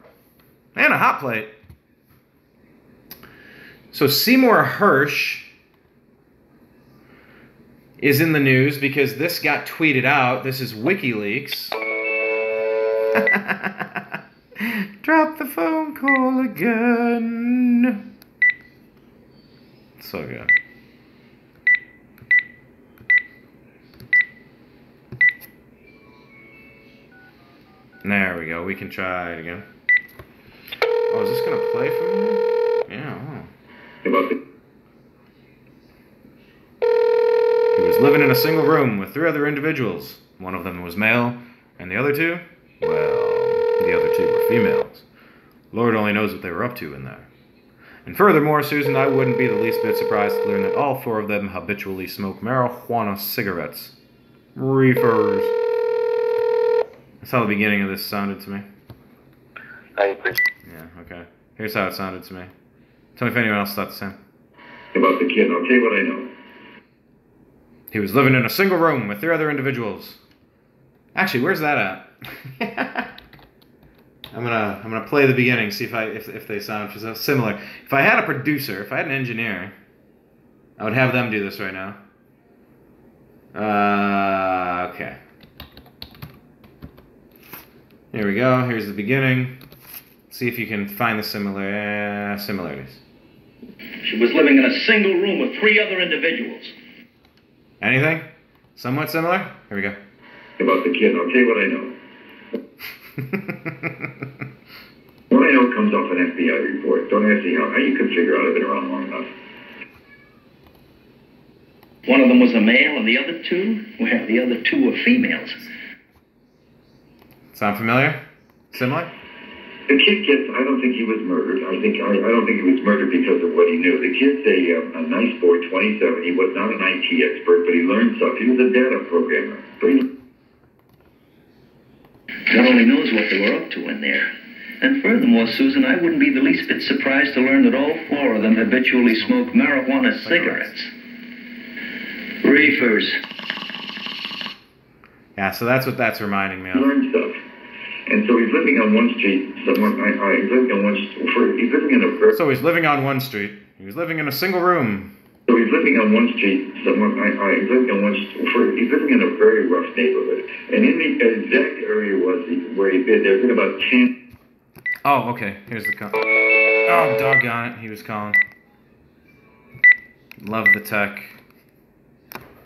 And a hot plate. So Seymour Hersh is in the news because this got tweeted out. This is WikiLeaks. Drop the phone call again. So good. There we go. We can try it again. Oh, is this going to play for me? Yeah. Oh. He was living in a single room with 3 other individuals. One of them was male, and the other 2? Well, the other 2 were females. Lord only knows what they were up to in there. And furthermore, Susan, I wouldn't be the least bit surprised to learn that all 4 of them habitually smoke marijuana cigarettes. Reefers. That's how the beginning of this sounded to me. I agree. Yeah, okay. Here's how it sounded to me. Tell me if anyone else thought the same. About the kid, I'll tell you what I know. He was living in a single room with 3 other individuals. Actually, where's that at? I'm gonna play the beginning, see if they sound similar. If I had a producer, if I had an engineer, I would have them do this right now. Okay. Here we go. Here's the beginning. See if you can find the similarities. She was living in a single room with 3 other individuals. Anything? Somewhat similar? Here we go. About the kid, I'll tell you what I know. What I know comes off an FBI report. Don't ask me how you could figure out. I've been around long enough. One of them was a male and the other 2? Well, the other 2 were females. Sound familiar? Similar? The kid gets, I don't think he was murdered. I don't think he was murdered because of what he knew. The kid's a nice boy, 27. He was not an IT expert, but he learned stuff. He was a data programmer. God only knows what they were up to in there. And furthermore, Susan, I wouldn't be the least bit surprised to learn that all 4 of them habitually smoke marijuana cigarettes. Reefers. Yeah, so that's what that's reminding me of. He learned stuff. And so he's living on one street. He's living in a... So he's living on one street. He was living in a single room So he's living on one street, he's living in a very rough neighborhood. And in the exact area where he bid, there's been about 10... Oh, okay. Here's the call. Oh, doggone it. He was calling. Love the tech.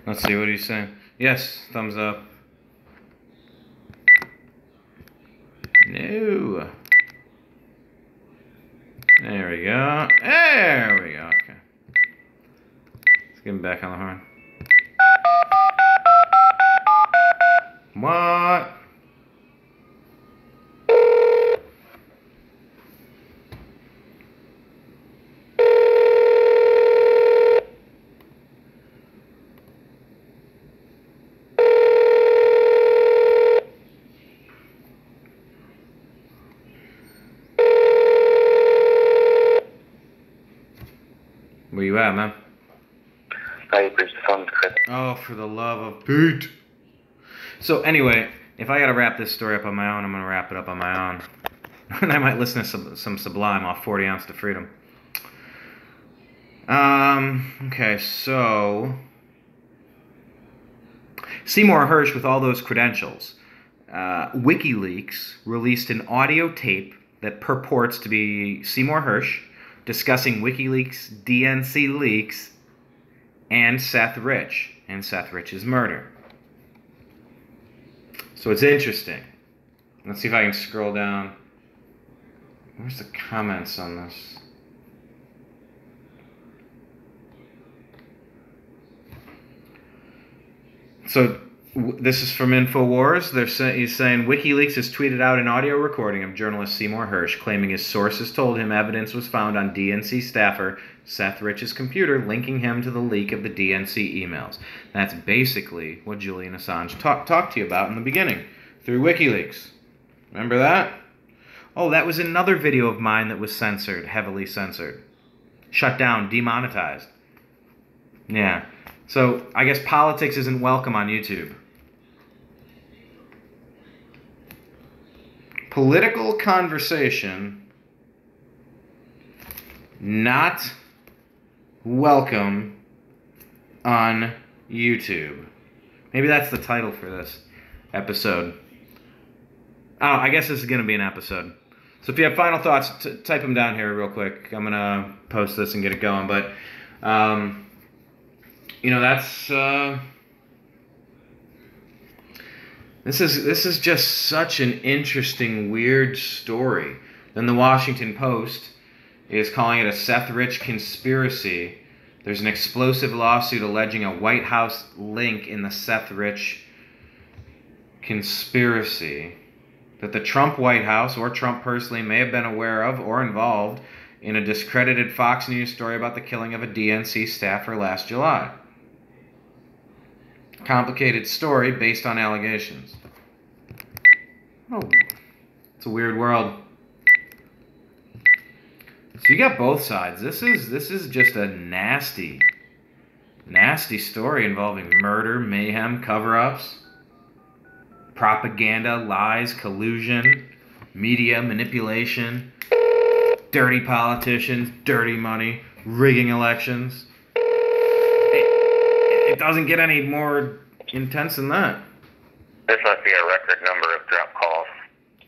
Let's see what he's saying. Yes, thumbs up. No. There we go. There we go. Okay. Let's get him back on the horn. What? Where you at, man? Hi, you reached the phone with Chris. Oh, for the love of Pete. So anyway, if I gotta wrap this story up on my own, I'm gonna wrap it up on my own. And I might listen to some Sublime off 40 Ounce to Freedom. Okay, so... Seymour Hersh with all those credentials. WikiLeaks released an audio tape that purports to be Seymour Hersh discussing WikiLeaks DNC leaks and Seth Rich and Seth Rich's murder. So it's interesting. Let's see if I can scroll down. Where's the comments on this? So this is from InfoWars. He's saying WikiLeaks has tweeted out an audio recording of journalist Seymour Hersh claiming his sources told him evidence was found on DNC staffer Seth Rich's computer linking him to the leak of the DNC emails. That's basically what Julian Assange talked to you about in the beginning through WikiLeaks. Remember that? Oh, that was another video of mine that was censored, heavily censored. Shut down, demonetized. Yeah. So I guess politics isn't welcome on YouTube. Political conversation not welcome on YouTube. Maybe that's the title for this episode. Oh, I guess this is going to be an episode. So if you have final thoughts, type them down here real quick. I'm going to post this and get it going. But, you know, that's... This is just such an interesting, weird story. Then the Washington Post is calling it a Seth Rich conspiracy. There's an explosive lawsuit alleging a White House link in the Seth Rich conspiracy that the Trump White House or Trump personally may have been aware of or involved in a discredited Fox News story about the killing of a DNC staffer last July. Complicated story based on allegations. Oh, it's a weird world. So you got both sides. This is just a nasty story involving murder, mayhem, cover-ups, propaganda, lies, collusion, media manipulation, dirty politicians, dirty money, rigging elections. It doesn't get any more intense than that. This must be a record number of drop calls.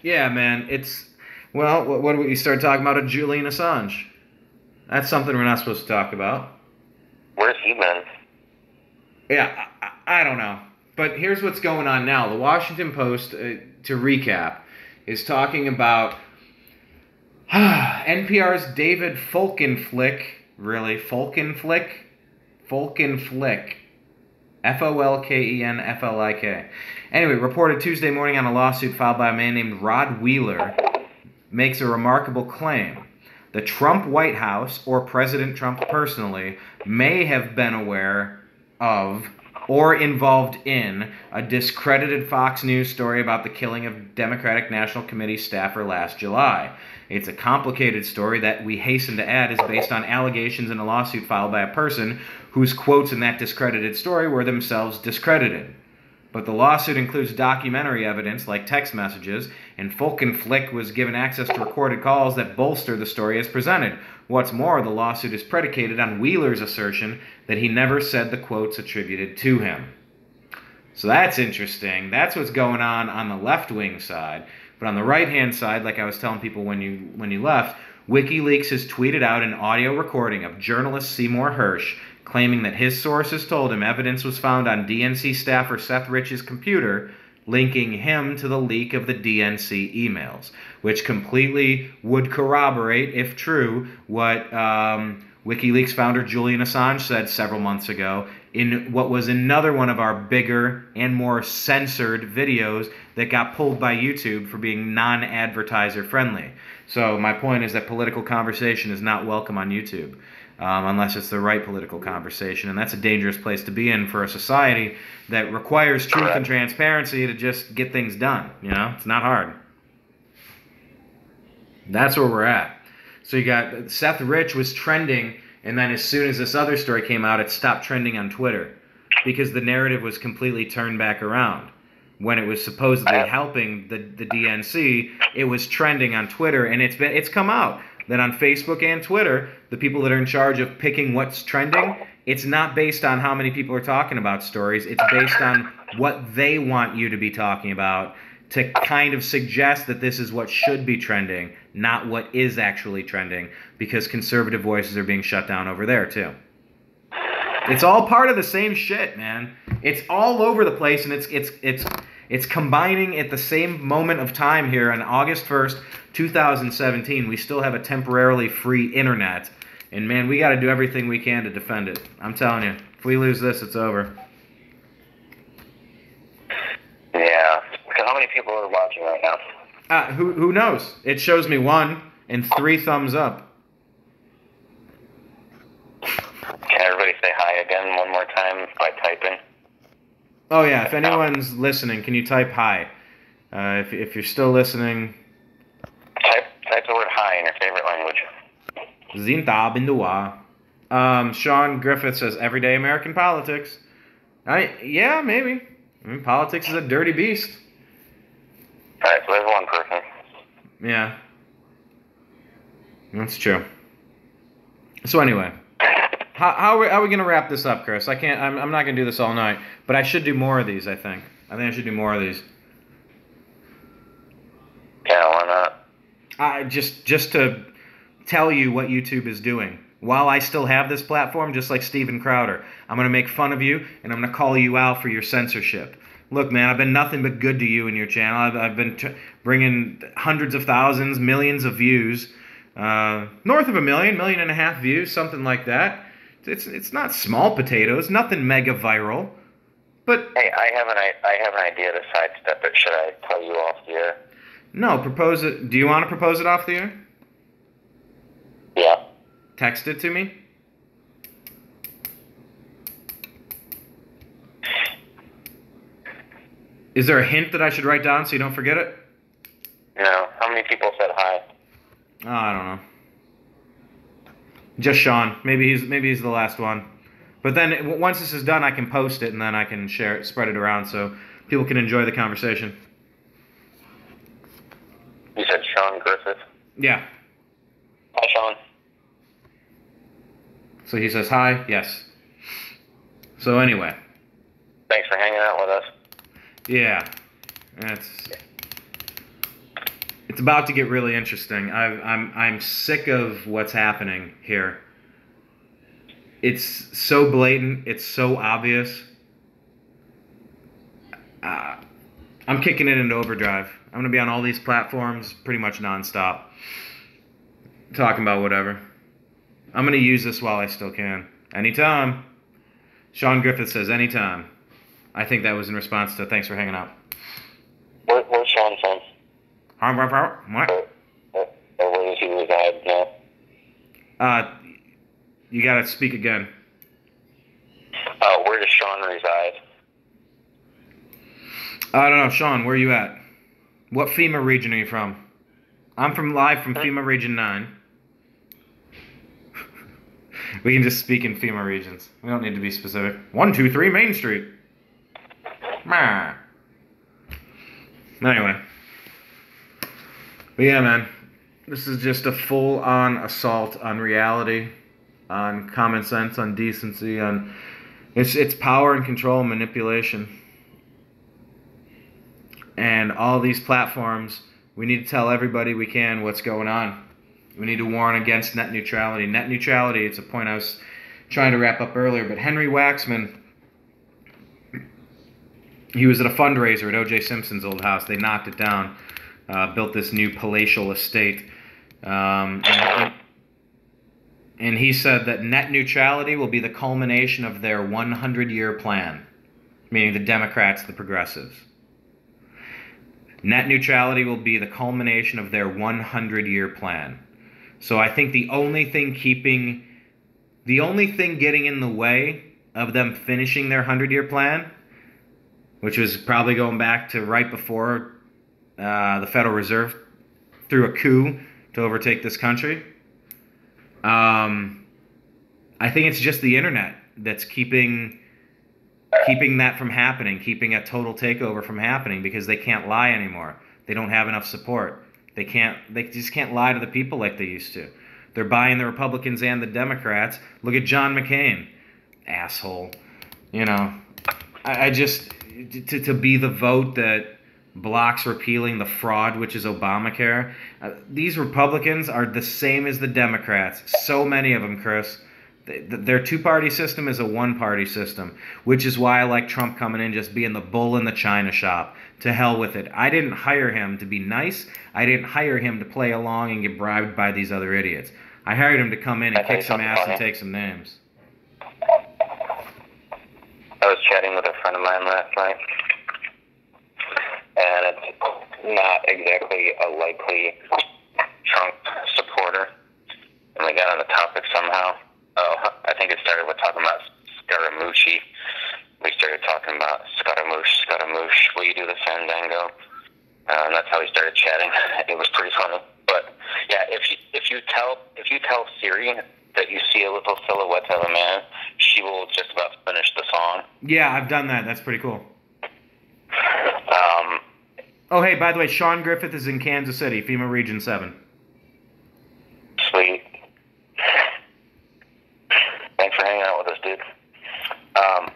Yeah, man. It's... Well, what do we start talking about? A Julian Assange. That's something we're not supposed to talk about. Where's he been? Yeah, I don't know. But here's what's going on now. The Washington Post, to recap, is talking about NPR's David Folkenflik. Really? Folkenflik? Folkenflik. Folkenflik. Anyway, reported Tuesday morning on a lawsuit filed by a man named Rod Wheeler, makes a remarkable claim. The Trump White House, or President Trump personally, may have been aware of or involved in a discredited Fox News story about the killing of Democratic National Committee staffer last July. It's a complicated story that, we hasten to add, is based on allegations in a lawsuit filed by a person whose quotes in that discredited story were themselves discredited. But the lawsuit includes documentary evidence like text messages, and Flick was given access to recorded calls that bolster the story as presented. What's more, the lawsuit is predicated on Wheeler's assertion that he never said the quotes attributed to him. So that's interesting. That's what's going on the left-wing side. But on the right-hand side, like I was telling people when you left, WikiLeaks has tweeted out an audio recording of journalist Seymour Hersh claiming that his sources told him evidence was found on DNC staffer Seth Rich's computer linking him to the leak of the DNC emails, which completely would corroborate, if true, what WikiLeaks founder Julian Assange said several months ago in what was another one of our bigger and more censored videos that got pulled by YouTube for being non-advertiser friendly. So my point is that political conversation is not welcome on YouTube. Unless it's the right political conversation. And that's a dangerous place to be in for a society that requires truth and transparency to just get things done. You know, it's not hard. That's where we're at. So you got Seth Rich was trending, and then as soon as this other story came out, it stopped trending on Twitter because the narrative was completely turned back around. When it was supposedly helping the DNC, it was trending on Twitter, and it's come out that on Facebook and Twitter, the people that are in charge of picking what's trending, it's not based on how many people are talking about stories. It's based on what they want you to be talking about to kind of suggest that this is what should be trending, not what is actually trending, because conservative voices are being shut down over there too. It's all part of the same shit, man. It's all over the place, and it's combining at the same moment of time here on August 1st, 2017. We still have a temporarily free internet, and man, we got to do everything we can to defend it. I'm telling you, if we lose this, it's over. Yeah. So how many people are watching right now? Who knows? It shows me 1 and 3 thumbs up. Can everybody say hi again one more time by typing? Oh yeah, if anyone's listening, can you type hi? If you're still listening, type the word hi in your favorite language. Zinta Bindua. Sean Griffith says everyday American politics. Yeah, maybe. I mean, politics is a dirty beast. Alright, so there's one person. Yeah. That's true. So anyway, how are we going to wrap this up, Chris? I'm not going to do this all night, but I should do more of these, I think. I should do more of these. Yeah, why not? Just to tell you what YouTube is doing. While I still have this platform, just like Steven Crowder, I'm going to make fun of you, and I'm going to call you out for your censorship. Look, man, I've been nothing but good to you and your channel. I've been bringing hundreds of thousands, millions of views, north of 1 million, 1.5 million views, something like that. It's not small potatoes, nothing mega viral. But hey, I have an idea to sidestep it. Should I tell you off the air? No, propose it. Do you want to propose it off the air? Yeah. Text it to me. Is there a hint that I should write down so you don't forget it? No. How many people said hi? Oh, I don't know. Just Sean. Maybe he's the last one. But then once this is done, I can post it and then I can share it, spread it around so people can enjoy the conversation. You said Sean Griffith? Yeah. Hi, Sean. So he says hi? Yes. So anyway. Thanks for hanging out with us. Yeah. It's about to get really interesting. I'm sick of what's happening here. It's so blatant. It's so obvious. I'm kicking it into overdrive. I'm going to be on all these platforms pretty much nonstop. Talking about whatever. I'm going to use this while I still can. Anytime. Sean Griffith says anytime. I think that was in response to thanks for hanging out. Where's Sean from? What? Or where does he reside now? You got to speak again. Where does Sean reside? I don't know. Sean, where are you at? What FEMA region are you from? I'm live from FEMA Region 9. We can just speak in FEMA regions. We don't need to be specific. 123 Main Street. Anyway. But yeah, man. This is just a full-on assault on reality, on common sense, on decency, on it's power and control and manipulation. And all these platforms, we need to tell everybody we can what's going on. We need to warn against net neutrality. Net neutrality, it's a point I was trying to wrap up earlier, but Henry Waxman, he was at a fundraiser at O.J. Simpson's old house. They knocked it down, built this new palatial estate. And he said that net neutrality will be the culmination of their 100-year plan, meaning the Democrats, the progressives. Net neutrality will be the culmination of their 100-year plan. So I think the only thing getting in the way of them finishing their 100-year plan, which was probably going back to right before the Federal Reserve threw a coup to overtake this country. I think it's just the internet that's keeping that from happening, keeping a total takeover from happening, because they can't lie anymore. They don't have enough support. They just can't lie to the people like they used to. They're buying the Republicans and the Democrats. Look at John McCain, asshole. You know, I just to be the vote that blocks repealing the fraud, which is Obamacare. These Republicans are the same as the Democrats. So many of them, Chris. Their two-party system is a one-party system, which is why I like Trump coming in, just being the bull in the china shop. To hell with it. I didn't hire him to be nice. I didn't hire him to play along and get bribed by these other idiots. I hired him to come in and kick some ass and take some names. I was chatting with a friend of mine last night, and it's not exactly a likely Trump supporter. And we got on the topic somehow. I think it started with talking about Scaramucci. We started talking about Scaramouche, will you do the Fandango? And that's how we started chatting. It was pretty funny. But yeah, if you tell Siri that you see a little silhouette of a man, she will just about finish the song. Yeah, I've done that. That's pretty cool. Oh, hey, by the way, Sean Griffith is in Kansas City, FEMA Region 7. Sweet. Thanks for hanging out with us, dude.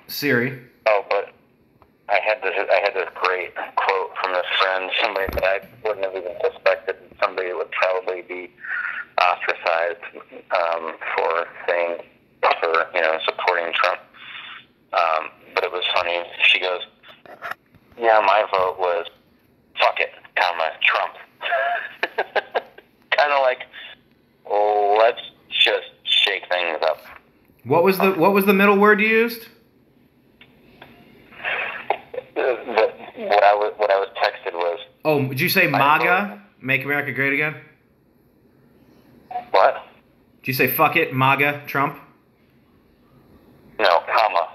Siri. Oh, but I had this great quote from this friend, somebody that I wouldn't have even suspected, somebody that would probably be ostracized for supporting Trump. But it was funny. She goes, "Yeah, my vote was fuck it, Trump." Kind of like, let's just shake things up. What was the middle word you used? What I was texted was. Oh, did you say MAGA? Make America Great Again? What? Did you say fuck it, MAGA, Trump? No, comma.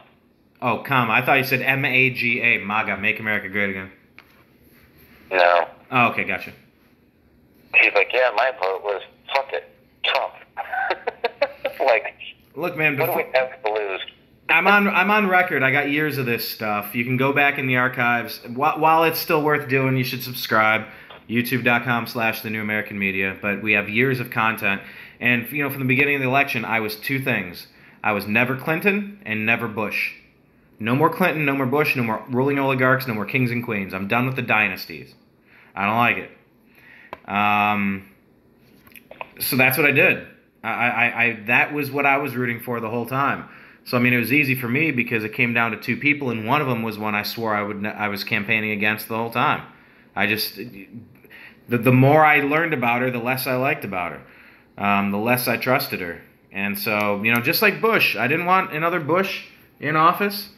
Oh, comma. I thought you said MAGA, MAGA, Make America Great Again. No. Oh, okay, gotcha. He's like, yeah, my vote was fuck it, Trump. Like, look, man. What do we have to lose? I'm on record. I got years of this stuff. You can go back in the archives. While it's still worth doing, you should subscribe. YouTube.com/TheNewAmericanMedia. But we have years of content. And, from the beginning of the election, I was two things. I was never Clinton and never Bush. No more Clinton, no more Bush, no more ruling oligarchs, no more kings and queens. I'm done with the dynasties. I don't like it. So that's what I did. I that was what I was rooting for the whole time. So, it was easy for me because it came down to two people, and one of them was one I swore I was campaigning against the whole time. The more I learned about her, the less I liked about her. The less I trusted her. And so, just like Bush, I didn't want another Bush in office.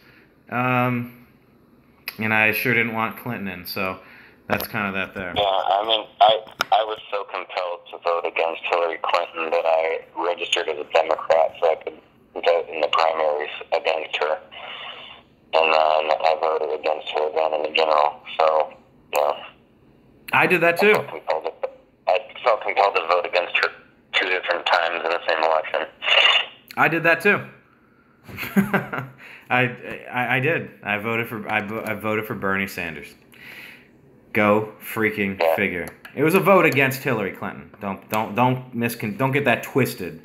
And I sure didn't want Clinton in. So that's kind of that there. Yeah, I was so compelled to vote against Hillary Clinton that I registered as a Democrat so I could vote in the primaries against her. And I voted against her again in the general. So, yeah. I did that too. I felt compelled to vote against her 2 different times in the same election. I did that too. I did. I voted for Bernie Sanders. Go freaking figure. It was a vote against Hillary Clinton. Don't get that twisted.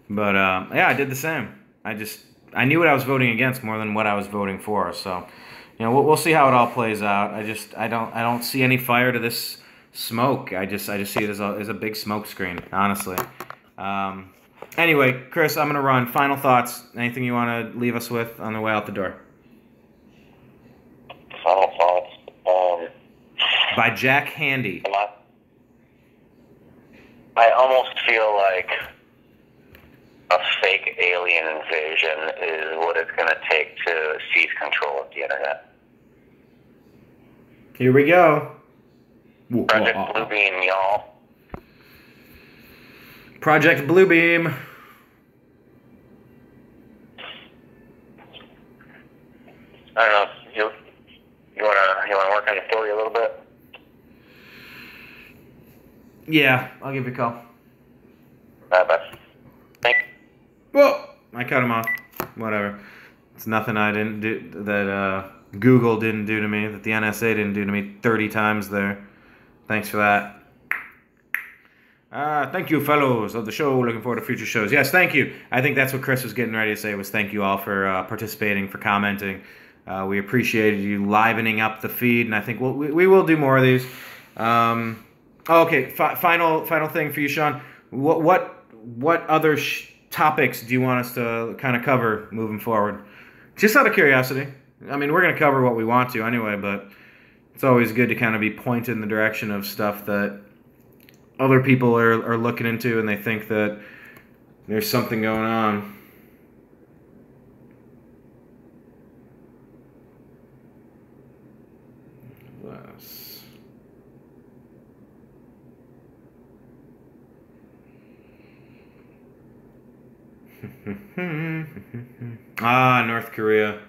But yeah, I did the same. I knew what I was voting against more than what I was voting for. So, we'll see how it all plays out. I don't see any fire to this smoke. I just see it as a big smoke screen, honestly. Anyway, Chris, I'm gonna run. Final thoughts. Anything you want to leave us with on the way out the door? Final thoughts. By Jack Handy. I almost feel like a fake alien invasion is what it's going to take to seize control of the internet. Here we go. Project Bluebeam, y'all. Project Bluebeam. I don't know. You wanna work on the story a little bit? Yeah, I'll give you a call. Bye. Thank you. Whoa! I cut him off. Whatever. It's nothing I didn't do, that Google didn't do to me, that the NSA didn't do to me 30 times there. Thanks for that. Thank you, fellows of the show. Looking forward to future shows. Yes, thank you. I think that's what Chris was getting ready to say, was thank you all for participating, for commenting. We appreciated you livening up the feed, and I think we will do more of these. Okay, final thing for you, Sean. What other topics do you want us to kind of cover moving forward? Just out of curiosity. I mean, we're going to cover what we want to anyway, but it's always good to kind of be pointed in the direction of stuff that other people are looking into and they think that there's something going on. North Korea.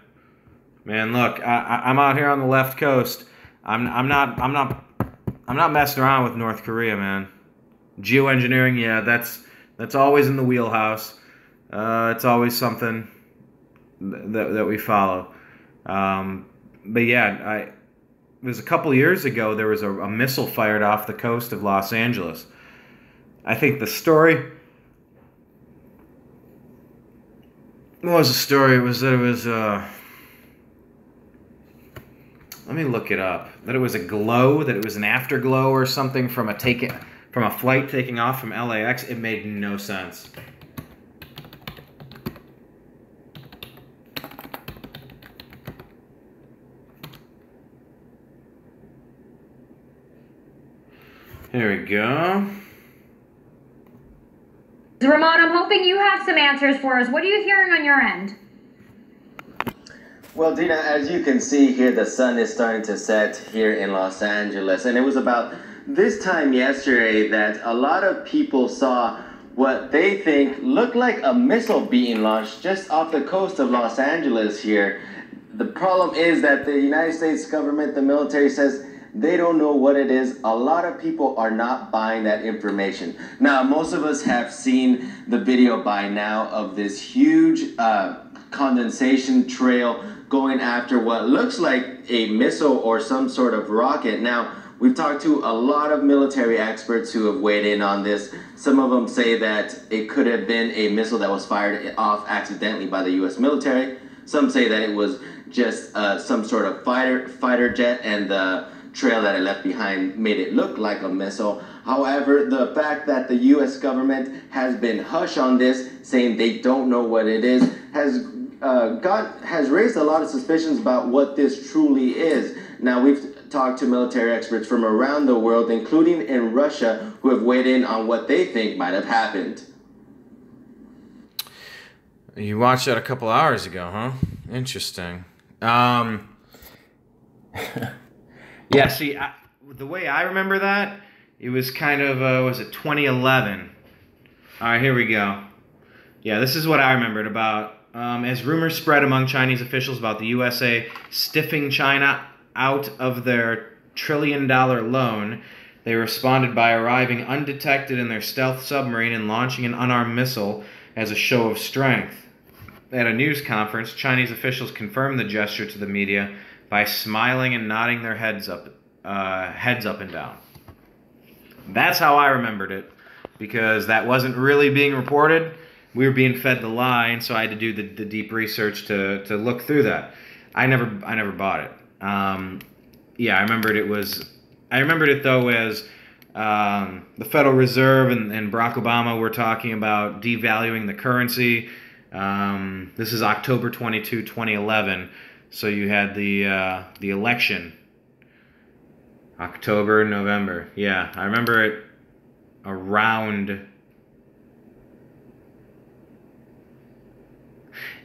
Man, look, I'm out here on the left coast. I'm not messing around with North Korea, man. Geoengineering, yeah, that's always in the wheelhouse. It's always something that we follow. But yeah, it was a couple years ago. There was a missile fired off the coast of Los Angeles. I think the story. What was the story? It was that it was. Let me look it up. That it was a glow. That it was an afterglow or something from a flight taking off from LAX. It made no sense. Here we go. Ramon, I'm hoping you have some answers for us. What are you hearing on your end? Well, Dina, as you can see here, the sun is starting to set here in Los Angeles. And it was about this time yesterday that a lot of people saw what they think looked like a missile being launched just off the coast of Los Angeles here. The problem is that the United States government, the military, says they don't know what it is. A lot of people are not buying that information. Now, most of us have seen the video by now of this huge condensation trail going after what looks like a missile or some sort of rocket. Now, we've talked to a lot of military experts who have weighed in on this. Some of them say that it could have been a missile that was fired off accidentally by the U.S. military. Some say that it was just some sort of fighter jet, and the trail that it left behind made it look like a missile. However, the fact that the U.S. government has been hush on this, saying they don't know what it is, has raised a lot of suspicions about what this truly is. Now, we've talked to military experts from around the world, including in Russia, who have weighed in on what they think might have happened. You watched that a couple hours ago, huh? Interesting. Yeah, see, the way I remember that, it was kind of, was it 2011? All right, here we go. Yeah, this is what I remembered about. As rumors spread among Chinese officials about the USA stiffing China out of their trillion-dollar loan, they responded by arriving undetected in their stealth submarine and launching an unarmed missile as a show of strength. at a news conference, Chinese officials confirmed the gesture to the media by smiling and nodding their heads up and down. That's how I remembered it, because that wasn't really being reported. We were being fed the lie, and so I had to do the deep research to look through that. I never bought it. Yeah, I remembered it though as the Federal Reserve and Barack Obama were talking about devaluing the currency. This is October 22, 2011. So you had the election. October, November. Yeah, I remember it around.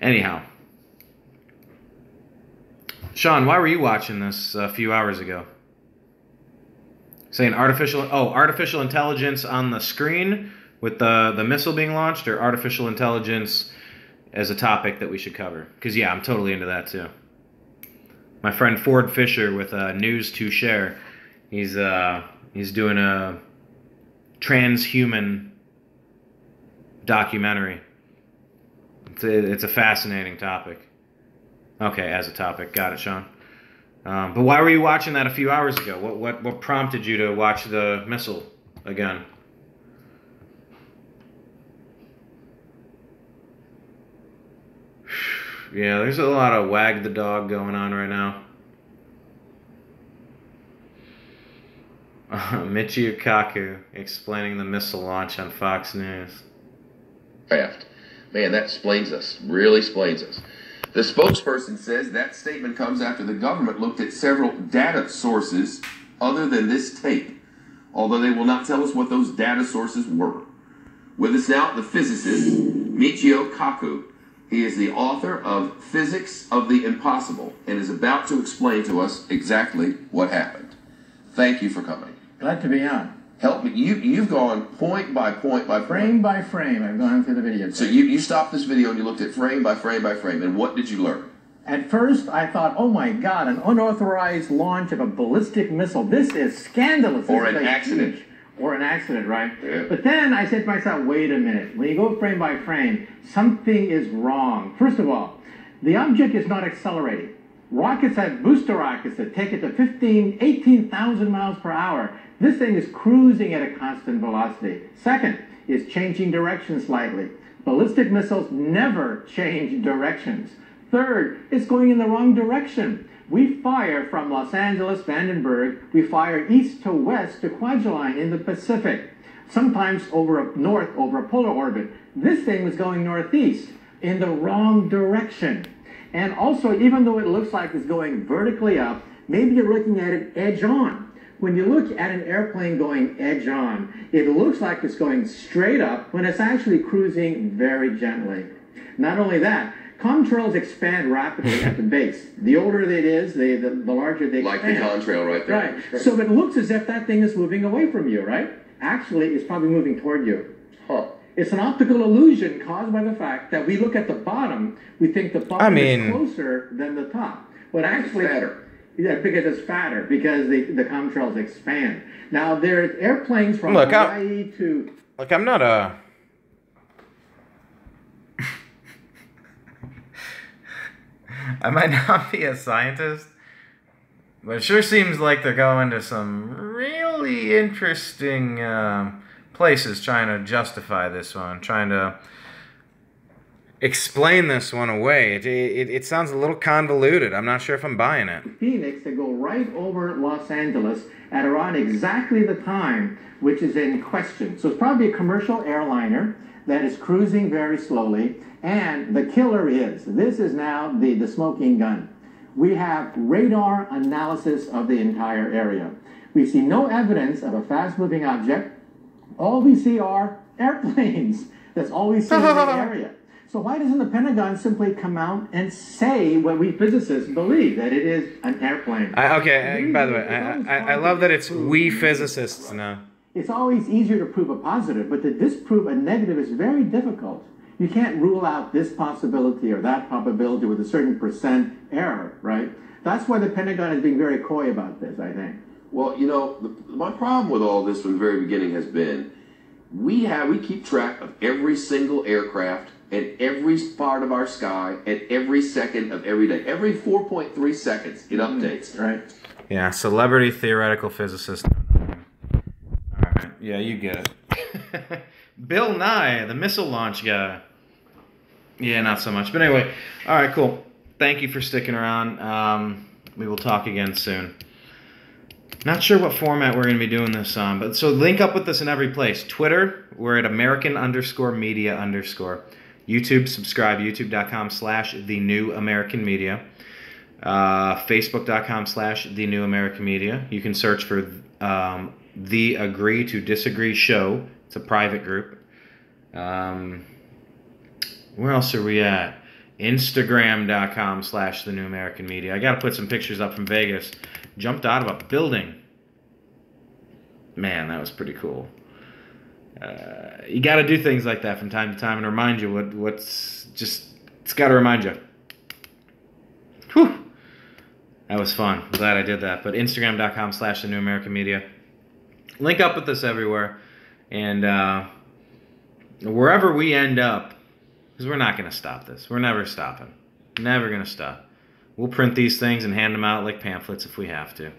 Anyhow. Sean, why were you watching this a few hours ago? Saying artificial intelligence on the screen with the missile being launched, or artificial intelligence as a topic that we should cover? Because yeah, I'm totally into that too. My friend Ford Fisher with News to Share, he's doing a transhuman documentary. It's a fascinating topic. Okay, as a topic. Got it, Sean. But why were you watching that a few hours ago? What prompted you to watch the missile again? Yeah, there's a lot of wag the dog going on right now. Michio Kaku explaining the missile launch on Fox News. Man, that explains us. Really explains us. The spokesperson says that statement comes after the government looked at several data sources other than this tape, although they will not tell us what those data sources were. With us now, the physicist, Michio Kaku. He is the author of Physics of the Impossible and is about to explain to us exactly what happened. Thank you for coming. Glad to be on. Help me. You've gone point by point by frame by frame. I've gone through the video. So you stopped this video and you looked at frame by frame by frame. And what did you learn? At first, I thought, oh my God, an unauthorized launch of a ballistic missile. This is scandalous. Or an accident. Or an accident, right? Yeah. But then I said to myself, wait a minute. When you go frame by frame, something is wrong. First of all, the object is not accelerating. Rockets have booster rockets that take it to 18,000 miles per hour. This thing is cruising at a constant velocity. Second, is changing direction slightly. Ballistic missiles never change directions. Third, it's going in the wrong direction. We fire from Los Angeles, Vandenberg. We fire east to west to Kwajalein in the Pacific, sometimes north over a polar orbit. This thing was going northeast in the wrong direction. And also, even though it looks like it's going vertically up, maybe you're looking at it edge on. When you look at an airplane going edge on, it looks like it's going straight up when it's actually cruising very gently. Not only that, contrails expand rapidly at the base. The older it is, the larger they expand. Like the contrail right there. Right. So it looks as if that thing is moving away from you, right? Actually, it's probably moving toward you. Huh. It's an optical illusion caused by the fact that we look at the bottom, we think the bottom is closer than the top. But actually, it's fatter. Yeah, because it's fatter, because the contrails expand. Now, there's airplanes from Hawaii to... Look, I'm not a... I might not be a scientist, but it sure seems like they're going to some really interesting places trying to justify this one, trying to explain this one away. It sounds a little convoluted. I'm not sure if I'm buying it. Phoenix to go right over Los Angeles at around exactly the time which is in question. So it's probably a commercial airliner that is cruising very slowly, and the killer this is now the smoking gun. We have radar analysis of the entire area. We see no evidence of a fast-moving object. All we see are airplanes. That's all we see in the area. So why doesn't the Pentagon simply come out and say what we physicists believe, that it is an airplane? By the way, I love that it's we physicists now. It's always easier to prove a positive, but to disprove a negative is very difficult. You can't rule out this possibility or that probability with a certain percent error, right? That's why the Pentagon is being very coy about this, I think. Well, you know, my problem with all this from the very beginning has been we keep track of every single aircraft at every part of our sky at every second of every day. Every 4.3 seconds, it updates. Right. Yeah, celebrity theoretical physicist. All right, yeah, you get it. Bill Nye, the missile launch guy. Yeah, not so much. But anyway, all right, cool. Thank you for sticking around. We will talk again soon. Not sure what format we're going to be doing this on, but so link up with us in every place. Twitter, we're at American_media_. YouTube, subscribe, youtube.com/TheNewAmericanMedia. Facebook.com/TheNewAmericanMedia. You can search for The Agree to Disagree Show. It's a private group. Where else are we at? Instagram.com/TheNewAmericanMedia. I got to put some pictures up from Vegas. Jumped out of a building. Man, that was pretty cool. You got to do things like that from time to time and remind you what's just, it's got to remind you. Whew. That was fun. I'm glad I did that. But Instagram.com/TheNewAmericanMedia. Link up with us everywhere. And wherever we end up, because we're not going to stop this. We're never stopping. Never going to stop. We'll print these things and hand them out like pamphlets if we have to.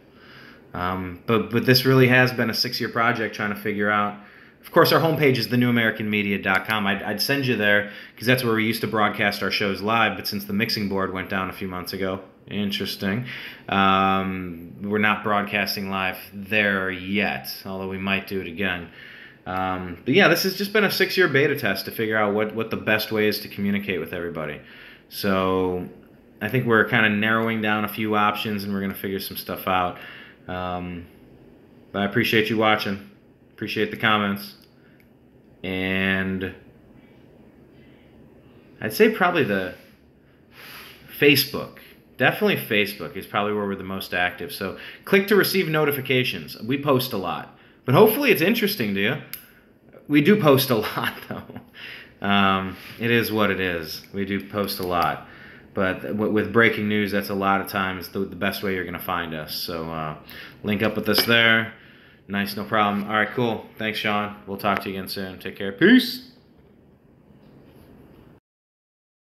But this really has been a 6-year project trying to figure out. Of course, our homepage is TheNewAmericanMedia.com. I'd send you there because that's where we used to broadcast our shows live. But since the mixing board went down a few months ago, interesting, we're not broadcasting live there yet, although we might do it again. But yeah, this has just been a 6-year beta test to figure out what the best way is to communicate with everybody. So I think we're kind of narrowing down a few options, and we're going to figure some stuff out. But I appreciate you watching. Appreciate the comments. And I'd say probably the Facebook. Definitely Facebook is probably where we're the most active. So click to receive notifications. We post a lot. But hopefully it's interesting to you. We do post a lot, though. It is what it is. We do post a lot. But with breaking news, that's a lot of times the best way you're going to find us. So link up with us there. Nice, no problem. All right, cool. Thanks, Sean. We'll talk to you again soon. Take care. Peace.